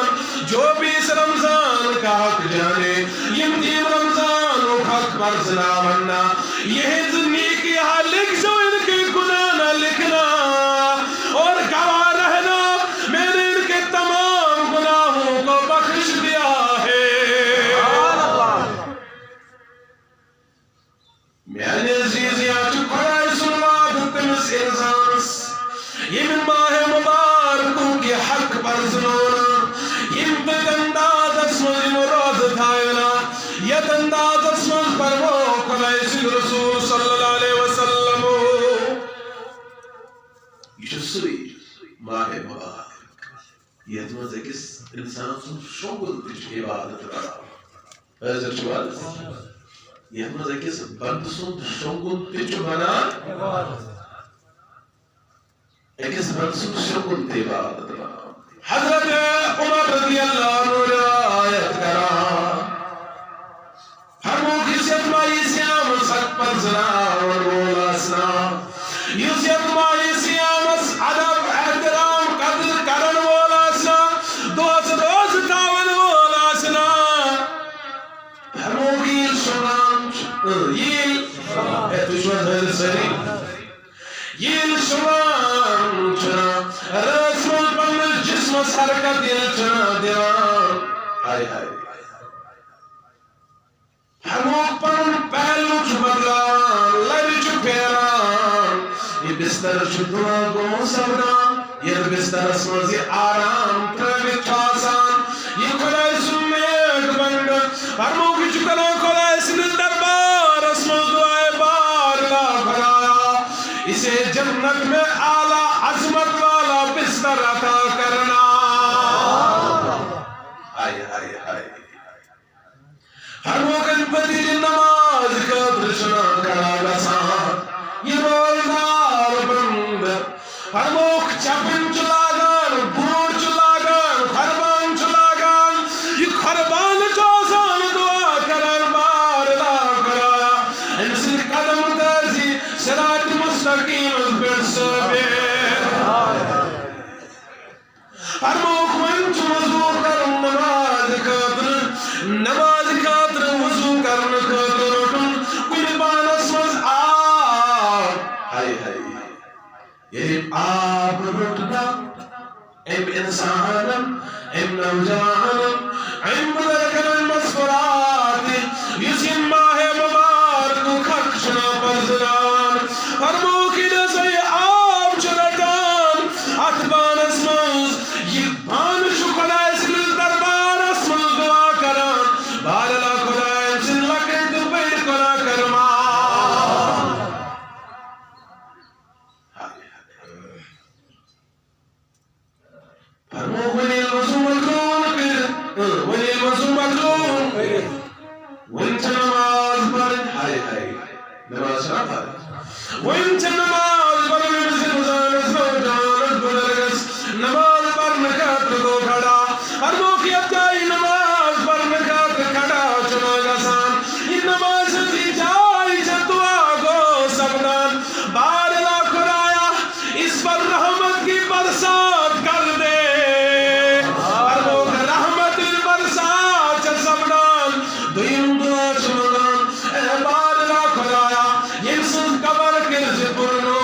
میں نے عزیز یا چکھائی سنواد تمس انسانس یہ ماہ مبارکوں کی حق پر زنونا یہ بگنداد اسمج مراد تھائنا یہ تنداد اسمج پر وہ قلائش رسول صلی اللہ علیہ وسلم یہ سوئی ماہ مبارک یہ تمز ایکس انسان سن شوگل تیچ عبادت رہا حضر شوال یہ تمز ایکس بند سن شوگل تیچ بنا ایکس بند سن شوگل تی عبادت رہا حضرت عمر رضی اللہ عنہ آیت کرا ہر موقع سے اتمائی سیام سک پر زنا اور مولا سنا یہ سے اتمائی سیام عدب احترام قدر کرن مولا سنا دوست دوست تاون مولا سنا ہر موقع شمران یہ تشوار حضر سری یہ شمران چنا رسول پنل جسم حرکت یہ چنا دیوان آئے آئے ہموک پن پہلو چھ بدلان لڑی چھ پیران یہ بستر چھ دعا گو سبران یہ بستر اسمزی آرام تروی چاسان یہ خدای سمیت بند ہموک چھ کلا خدای سنل دربار اسمز دعائے بار لا خدایا اسے جنت میں اعلی عظمت والا بستر عطا کرنا آئے آئے آئے ہر موقع پتی نماز کا درشنا کرا گسان یہ رولدار بند ہر موقع چپن چلاگان بوڑ چلاگان خربان چلاگان یہ خربان چوزان دعا کرن بار لا کرایا انسی قدم تازی صراط مستقیم پر سبیر ہر موقع منچ وضو کرن نماز قدر نماز قدر وضو کرن قدر رکن کوئی بانس مز آب ہائی ہائی یہ آب رٹنا ام انسانم ام نوجانم ام مدرکن مسفرات یسیم ماہ مبارک خکشنا پرزنان ہر موقع نزی آب چلتان اتبان اسمز یہ بان شکلائے سکل دربار اسمز دعا کران بارلا خدای سن لکن تو بیر کنا کرما فرمو ونی الوضو مکرون ونی الوضو مکرون ونچ نماز پڑھن ہائے ہائے نماز نہ پڑھن ونچ نماز پڑھن بزن زانس نوجانس بزرگس نماز پڑھن خاطر کو کھڑا ہر موقع اپتائی نماز پڑھن خاطر کھڑا چنا گسان یہ نماز دی جائی چھا دعا گو سبنان بار لا خدایا اس پر رحمت کی برسات کر دے ہر موقع رحمت کی برسات چھا سبنان دویم دعا چنان اے بار لا خدایا یہ سن قبر کرز پرنو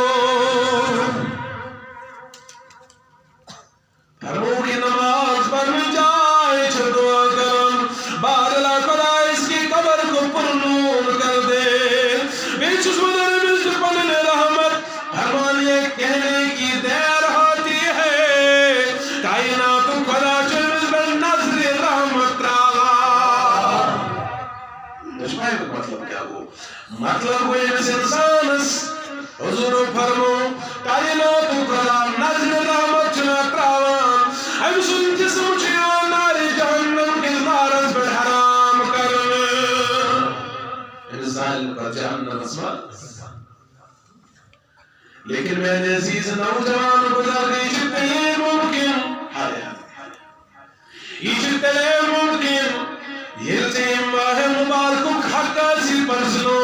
ہر موقع نماز پڑھن جائے چھا دعا کرن بار لا خدایا اس کی قبر کو پرنون کر دے بیچس مدر مزد پنن رحمت ہمان یہ کہنے کی دیر ہوتی ہے کائنات خدا چلمز بل نظر رحمت راغا نشمائی مطلب کیا ہو مطلب ہوئے اس انسانس حضور فرمو کائنات خدا نظر رحمت چنات راوان ہم سن جسم چیان ناری جہنم کی نارز پر حرام کرنے انسان پر جہنم اسمال لیکن میں نے عزیز نوجوان گزار گئی چھتے یہ ممکن یہ چھتے ممکن یہ سے ماہ مبارک حقا سی پرسنو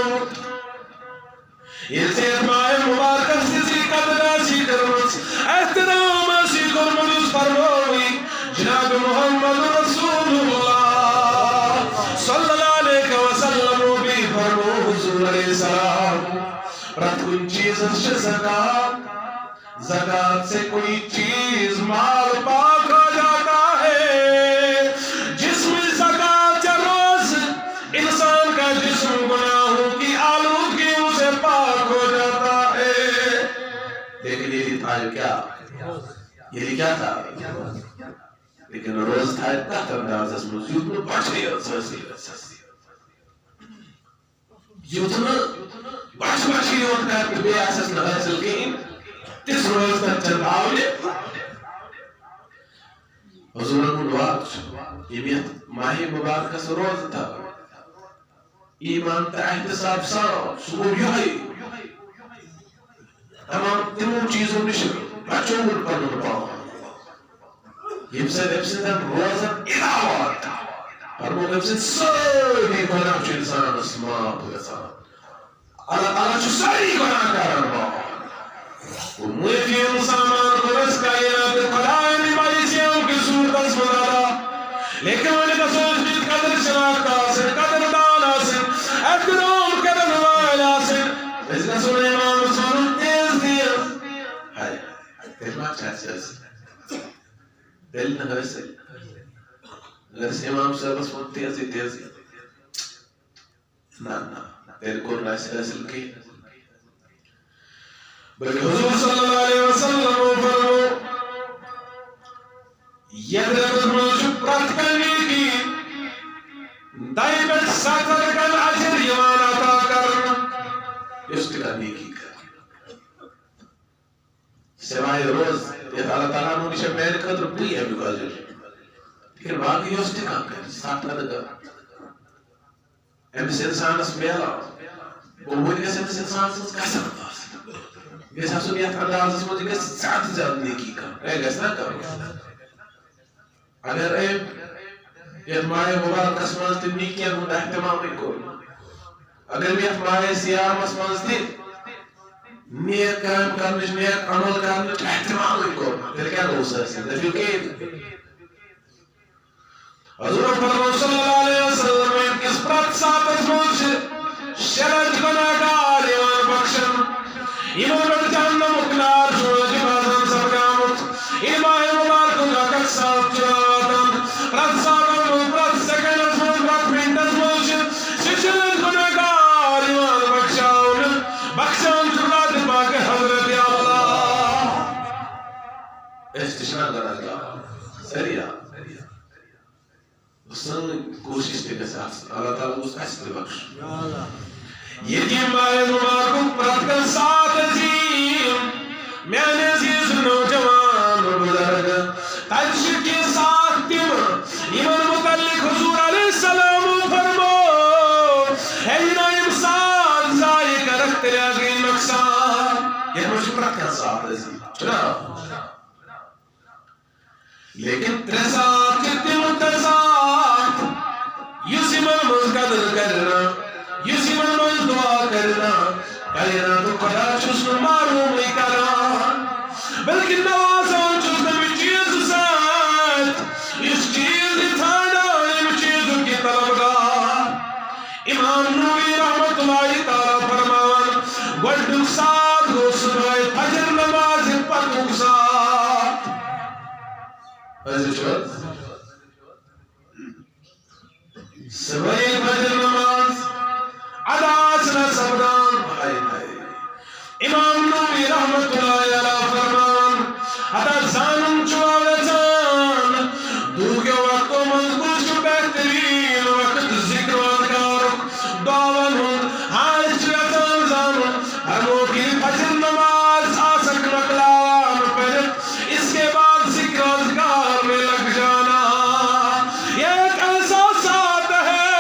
یہ سے ماہ مبارک سی قدرہ سی کرمس احترام سی کرمس فرموئی جناب محمد رسول اللہ صلی اللہ علیہ وسلم بھی فرمو حضور علیہ السلام رات کوئی چیز سے زکاة سے کوئی چیز مال پاک ہو جاتا ہے جسم زکاة روز انسان کا جسم گناہوں کی آلودگیوں سے لیکن یہ تھا کیا؟ یہ کیا تھا؟ لیکن روز تھا تحت اندازس مز یوتن بچے یوتن بچ یوت کر بے آسس نہ حاصل کہیں تس روز تک چلباونے حضور کو دعا یمیت ماہ مبارک سے روز تھا ایمان تا احتساب سان سو یہی تمام تمام چیزوں نش بچوں پنن پان یم سے روزن علاوہ فرمو یم سے ساری گناہ انسان معاف گژھان اللہ تعالیٰ چھُ ساری گناہ کران معاف معافی سامان درست کائنات خدای نمائشیوں کی صورت مدارا لیکن میں نے سوچ بھی قدر شناخت آسن قدر دان آسن احترام قدر نوائل آسن اس کا سنے امام رسول تیز دیا ہائے دل میں چاہتے ہیں دل نہ حاصل اگر سے امام صاحب اس وقت تیزی نا دل کو نہ حاصل کی بلکہ حضور صلی اللہ علیہ وسلم فرمو یدرد مجھو پرت کرنی کی دائبت ساتر کن عجر یمان عطا کرنا استقانی کی کر سوائے روز یہ اللہ تعالیٰ نے نشہ مین قدر بئی ہے بکاجر لیکن باقی استقان کر ساتر کر امس انسان اس میلا وہ وہی کیسے امس انسان سے کیسا بتاس یہ سب یہ انداز اس مجھے ساتھ زیادہ نیکی کر اے گسنا کر اگر اے یہ ماہ مبارک اسمان تی نیکیاں ہوں احتمام نہیں کرنا اگر بھی ماہ سیام اسمان تی نیک کام کرنش نیک عمل کرنش احتمام نہیں کرنا پھر کیا ہو سکتا ہے پھر کہ حضور فرمان صلی اللہ علیہ وسلم کس پرت ساتھ اسمان شرط گناہگار ایمان بخشن ایمان پر جہنم اقلار چھوڑا جبازن سرگامت ایمان مبارک لکت صاحب چراتن رد صاحب رد سکن اسمان رد منت اسمان ششلت گناہگار ایمان بخشاؤن بخشان جرات باق حضرت اللہ استشنہ گناہگار سریعہ سن کوشش کے ساتھ اللہ تعالیٰ اس ایسے بخش یتیم ماہ مبارک پرت کر ساتھ عظیم میں نے عزیز نوجوان بزرگ تجھ کے ساتھ تم ایمان متعلق حضور علیہ السلام فرمو ہے نائم ساتھ ذائق رکھتے لگی نقصان یہ مجھے پرت کر ساتھ عظیم چنا لیکن ترسات کے تم ترسات یسی من مزقدر کرنا یسی من مز دعا کرنا کرنا تو خدا چسن معلوم نہیں کرنا بلکہ نوازان چسن بھی چیز ساتھ اس چیز تھانا ان چیزوں کی طلبگار امام نوری رحمت اللہ تعالیٰ فرمان گوڑک ساتھ ہو سنوائے فجر نماز پتوک ساتھ حضرت شوال سوائے فجر نماز عداسنا سبدان امام نوری رحمت اللہ علیہ فرمان حدا زانم چوالتان دو کے وقت و مذکور جو بہترین وقت ذکر و اذکار دعوان ہوں حاج چوالتان زانم ہموں کی فجر نماز آسک مقلان پر اس کے بعد ذکر و اذکار میں لگ جانا یہ ایک احساسات ہے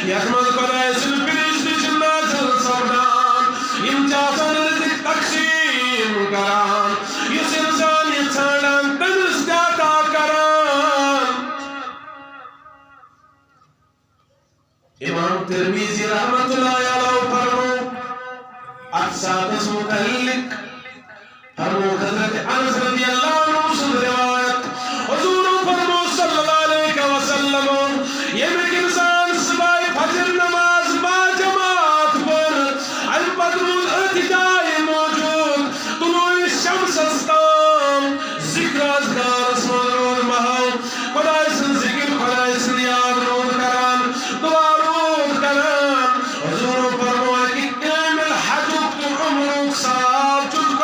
یحمد قدائے سلپیش نشنا جل سردان امجازن رزق تقسیم کران یس انسان انسانان تنس جاتا کران امام ترمیزی رحمت اللہ علیہ فرمو اقصادس متعلق فرمو حضرت انس رضی اللہ عنہ سن روایت حضور فرمو صلی اللہ علیہ وسلم یہ ایک انسان صبح فجر نماز با جماعت پر البدر الارتجائی موجود طلوع الشمس استام ذکر اذکار اسمان رود محاو خدای سن ذکر خدای سن یاد رود کران دعا رود کران حضور فرمو کہ کامل حجب تو عمرک صاحب جد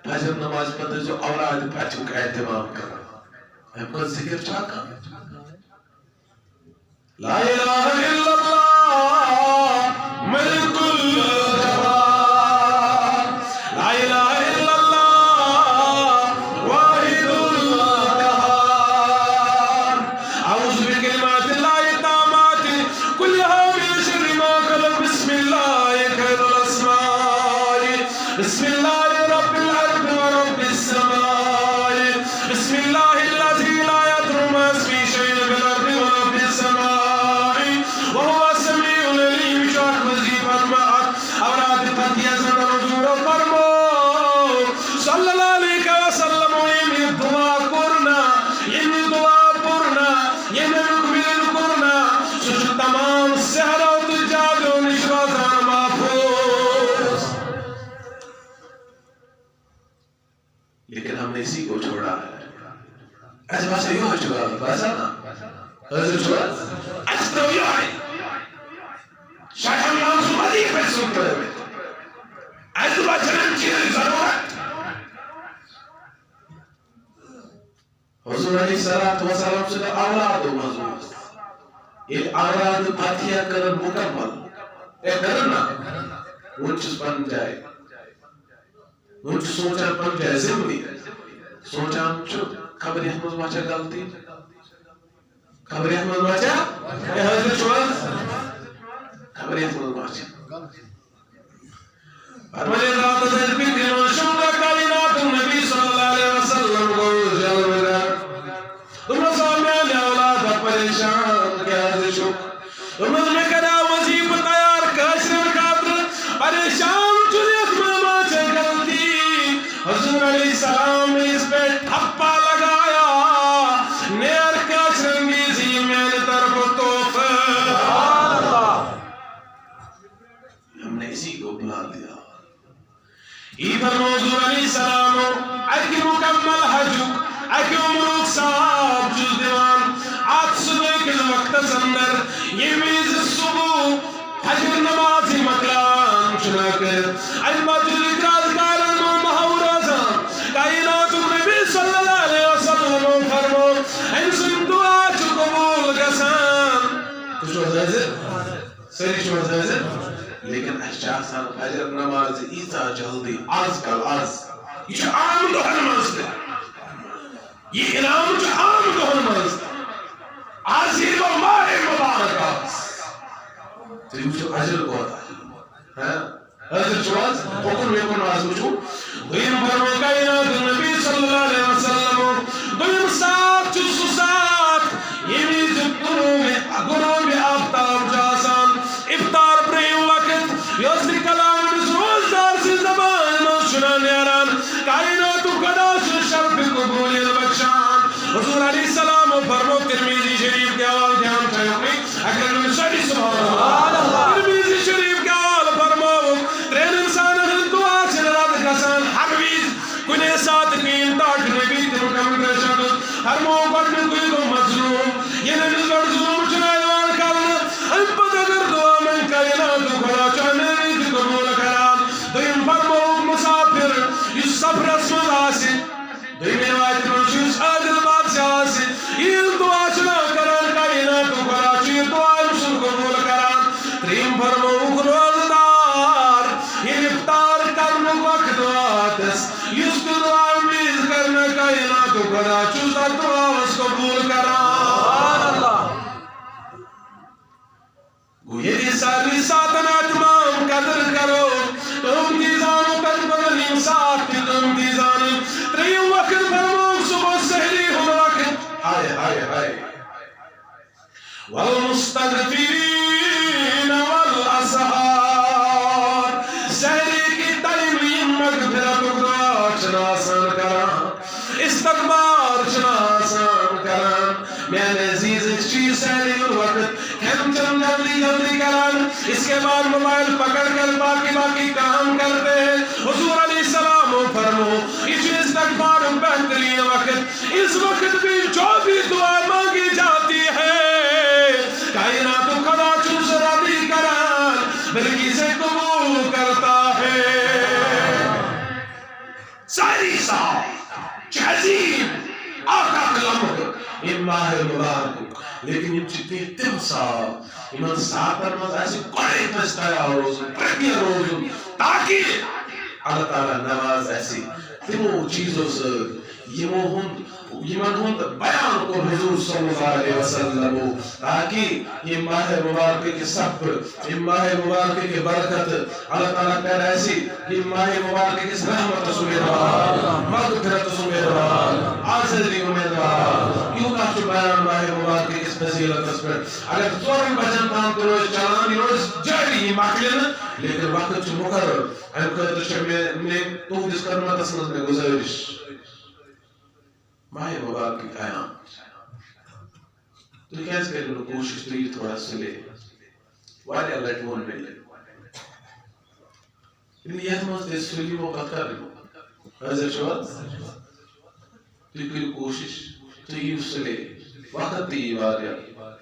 فجر نماز پتہ جو اولاد پتہ کا اہتمام کرنا ہم کو ذکر چاہتا لا الہ الا اللہ ملک الجبار لا الہ الا اللہ واحد القہار اعوذ بکلمات اللہ التامات کلھا من شر ما خلق بسم اللہ خیر الاسماء بسم اللہ رب الارض ورب السماء بسم اللہ الذی لا یضر مع اسمہ شیء فی الارض ولا فی السماء وهو السمیع العلیم شاہ وظیفت معت اوراد فتیہ زدن حضور فرمو صلی اللہ علیہ وسلم یہ دعا کرنا یہ دعا پڑھنا یہ رکبیل کرنا سوچ تمام سہرہ و تجاگ و نشوازان محفوظ لیکن ہم نے اسی کو چھوڑا ہے ایسے باسے یوں ہے چھوڑا باسا نا حضر چھوڑا ایسے تو یوں ہے شاید ہم یہاں سمادی کے پیسے سنتے ہوئے ایسے بات جنم چیز ضرورت حضور علیہ السلام سے اولاد و مضمون یہ اولاد فاتحہ کرن مکمل ایک کرنا ونچس بن جائے ونچ سوچا بن جائے زمنی سوچا چھو خبری احمد واچا غلطی خبری احمد واچا اے حضرت شوال خبری احمد واچا فرمائے ذات زید فکر و شمع کائنات نبی صلی اللہ علیہ وسلم کو جلوہ تم سامیان اولاد پریشان کیا شک تم میں کرا وظیف تیار کاشر خاطر پریشان چلیت میں ماچے غلطی حضور علیہ السلام نے اس پہ ٹھپا لگایا نیر کاشر انگیزی میں نے طرف توفہ ہم نے اسی کو بلا دیا ایبر حضور علیہ السلام اکی مکمل حجک اکی عمرک صاحب جز دیوان آت صبح کے وقت اندر یہ میز صبح حجر نمازی مقلام چنا کر اجمت الاکراز کارن و محور ازام کائنات نبی صلی اللہ علیہ وسلم فرمو انسان دعا چو قبول گسان کچھ وقت ہے سری چو وقت ہے لیکن اشجاع سان فجر نماز ایسا جلدی آز کل آز یہ جو عام دہن مزد ہے یہ انعام جو عام دہن مزد آز یہ جو ماہ مبارک آز تو یہ جو عجل کو ہوتا ہے حضر چواز حکم لیکن آز مجھو دویم فرمو کائنات نبی صلی اللہ علیہ وسلم دویم ساتھ چسو ساتھ یہ میز گروہ میں آفتاب جاسان افطار پریم وقت یوزی کلام روزدار سے زبان موشنا نیاران کائناتو قداس شرف قبول البخشان حضور علیہ السلام فرمو ترمیزی شریف کے آوال دھیان چاہیے اگر میں شریف سبحان اللہ ترمیزی شریف کے آوال فرمو ترین انسان دعا سے رات کسان حقویز کنے ساتھ کین تاک نبی ترکم کرشن ہر موقع میں کوئی کو مظلوم یہ نبی ظلم چنائیوان کرنا ہم پتہ کر دعا میں کائناتو خدا چاہنے نیت قبول کران دویم فرمو مسافر اس سفر اسمد آسی دویم روایت منشیس عادل بادشاہ آسی یہ دعا چنا کران کائناتو خدا چاہیے دعا مسل قبول کران تریم فرمو روزدار یہ افطار کرنے وقت آتس اس کو دعا امیز کرنا کائناتو خدا چاہیے دعا اس قبول کران یہ ساری ساتنا تمام قدر کرو تم دیزانو قد بدلیم ساتھ تم دیزانی تریم وقت فرمو صبح سہری ہم وقت ہائے ہائے ہائے والمستغفرین والاسحار سہری کی تعلیم مغفرت دعا چنا آسان کران استغفار چنا آسان کران میانے عزیز اس چیز سہری وقت ہم چند جلدی کران اس کے بعد موبائل پکڑ کر باقی کام کرتے ہیں حضور علیہ السلام فرمو اس استغفار بہترین وقت اس وقت بھی جو بھی دعا مانگی جاتی ہے کائنات خدا چوز راضی کران بلکہ سے قبول کرتا ہے ساری صاحب جہزیب آقا کلام ان ماہ مبارک لیکن ان چیتے تم صاحب ان ساتر مز ایسی کوئی پستایا روزن پرکی روزن تاکہ اللہ تعالیٰ نواز ایسی تمو چیزوں سے یمن ہند بیان کو حضور صلی اللہ علیہ وسلم تاکہ یہ ماہ مبارک کے صبر یہ ماہ مبارک کے برکت اللہ تعالیٰ کہہ رہا ایسی یہ ماہ مبارک کے رحمت سمیدوار مغفرت سمیدوار آزادی امیدوار یوں کا جو بیان ماہ مبارک کے فضیلت اس پر اگر چورن بجن تام تو روز چلان یہ روز جاری ماکلن لیکن وقت جو مقرر ہم قدر شمیل میں تو جس کرنا تسمت میں گزارش ماہ مبارک کی قیام تو کیسے کریں لوگ کوشش تو یہ تھوڑا سلے وائل اللہ ٹون میں لے لیکن یہ ہمیں اس سلی موقع کر رہے حضر شوال تو یہ کوئی کوشش تو یہ سلے وقت تی واریا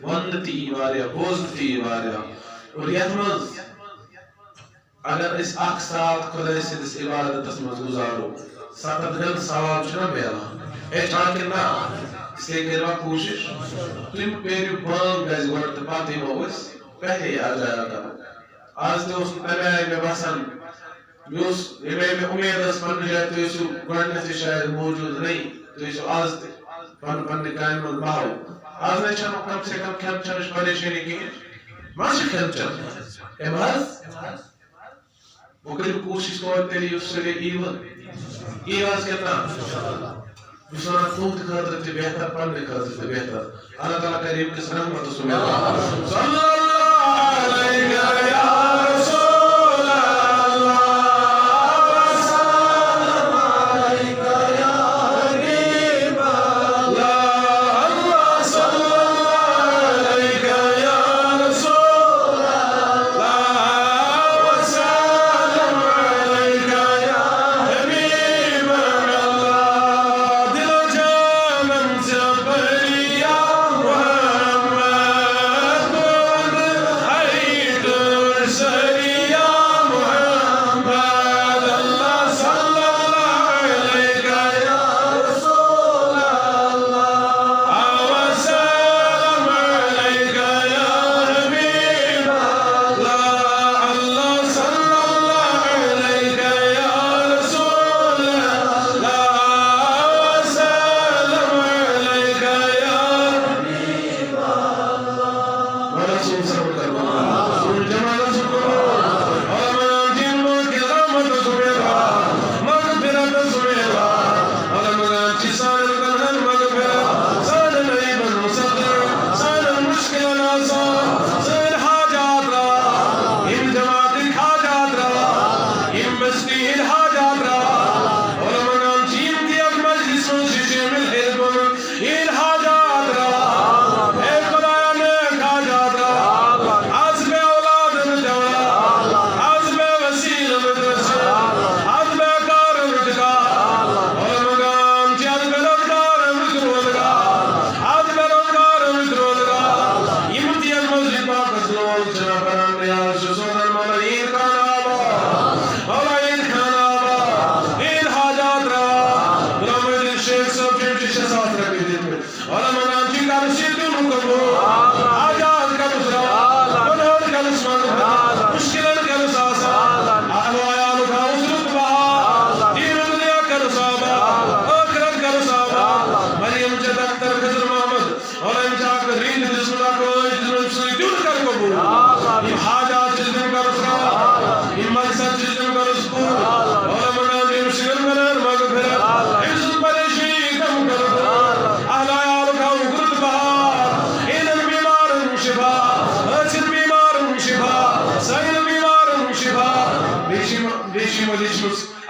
وند تی واریا بوز تی واریا اور یہ ہمیں اگر اس آخ ساتھ خدا سے اس عبادت اس میں گزارو ساتھ دل سوال چنا بیلا اے چاکر نا اس لیے کروا کوشش تم پیری بانگ گئز گوڑت پاتی موس پہلے آ جایا کرو آج تو اس پہلے آئی میں باسن بیوس میں امید اس پن جائے تو اسو گوڑنے سے شاید موجود نہیں تو اسو آج پن نکائن من باہو آج نے چنو کم سے کم کھم چنش پریشنی کی ماشی کھم چن اے محض وہ کلی کوشش کرتے لیے اس سے لئے ایواز کہتا بسورہ توت خاطر تے بہتر پڑھنے خاطر تے بہتر اللہ تعالیٰ کریم کس رحمت صلی اللہ علیہ یا رسول اللہ وسلم علیکہ یا حبیب اللہ صلی اللہ علیکہ یا رسول اللہ وسلم علیکہ یا حبیب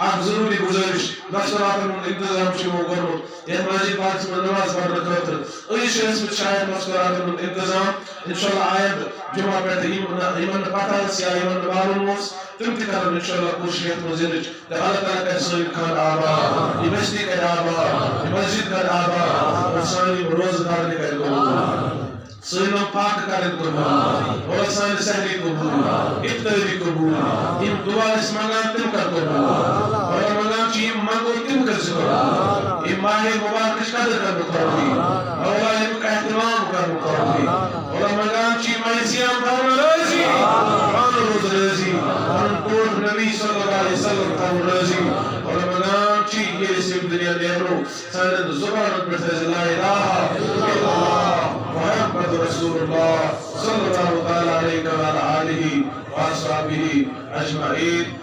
آپ ضروری گزارش نصرات انتظام شروع کرو یہ ماجی پاک میں نماز پڑھ رکھا تھا اس میں شاید نصرات انتظام انشاءاللہ آیت جمعہ پڑھتے ایمان پاتا سیا ایمان معلوم ہو تم کی طرف انشاءاللہ کوشیت مزیدج اللہ تعالیٰ کا سوئی خان آبا یہ مسجد کا آبا یہ مسجد کا آبا اور سانی روزدار نے کہہ گو سلم پاک کرن قبول اور سان سہلی قبول ابتدی قبول ان دعا اس منگان تم کر قبول اور منگان چیم منگو تم وسلم رضی علماء چی یہ اسم دنیا نیرو سانن زبان پر لا الہ الا اللہ محمد رسول اللہ صلی اللہ علیہ وآلہ وآصحابہ اجمعین.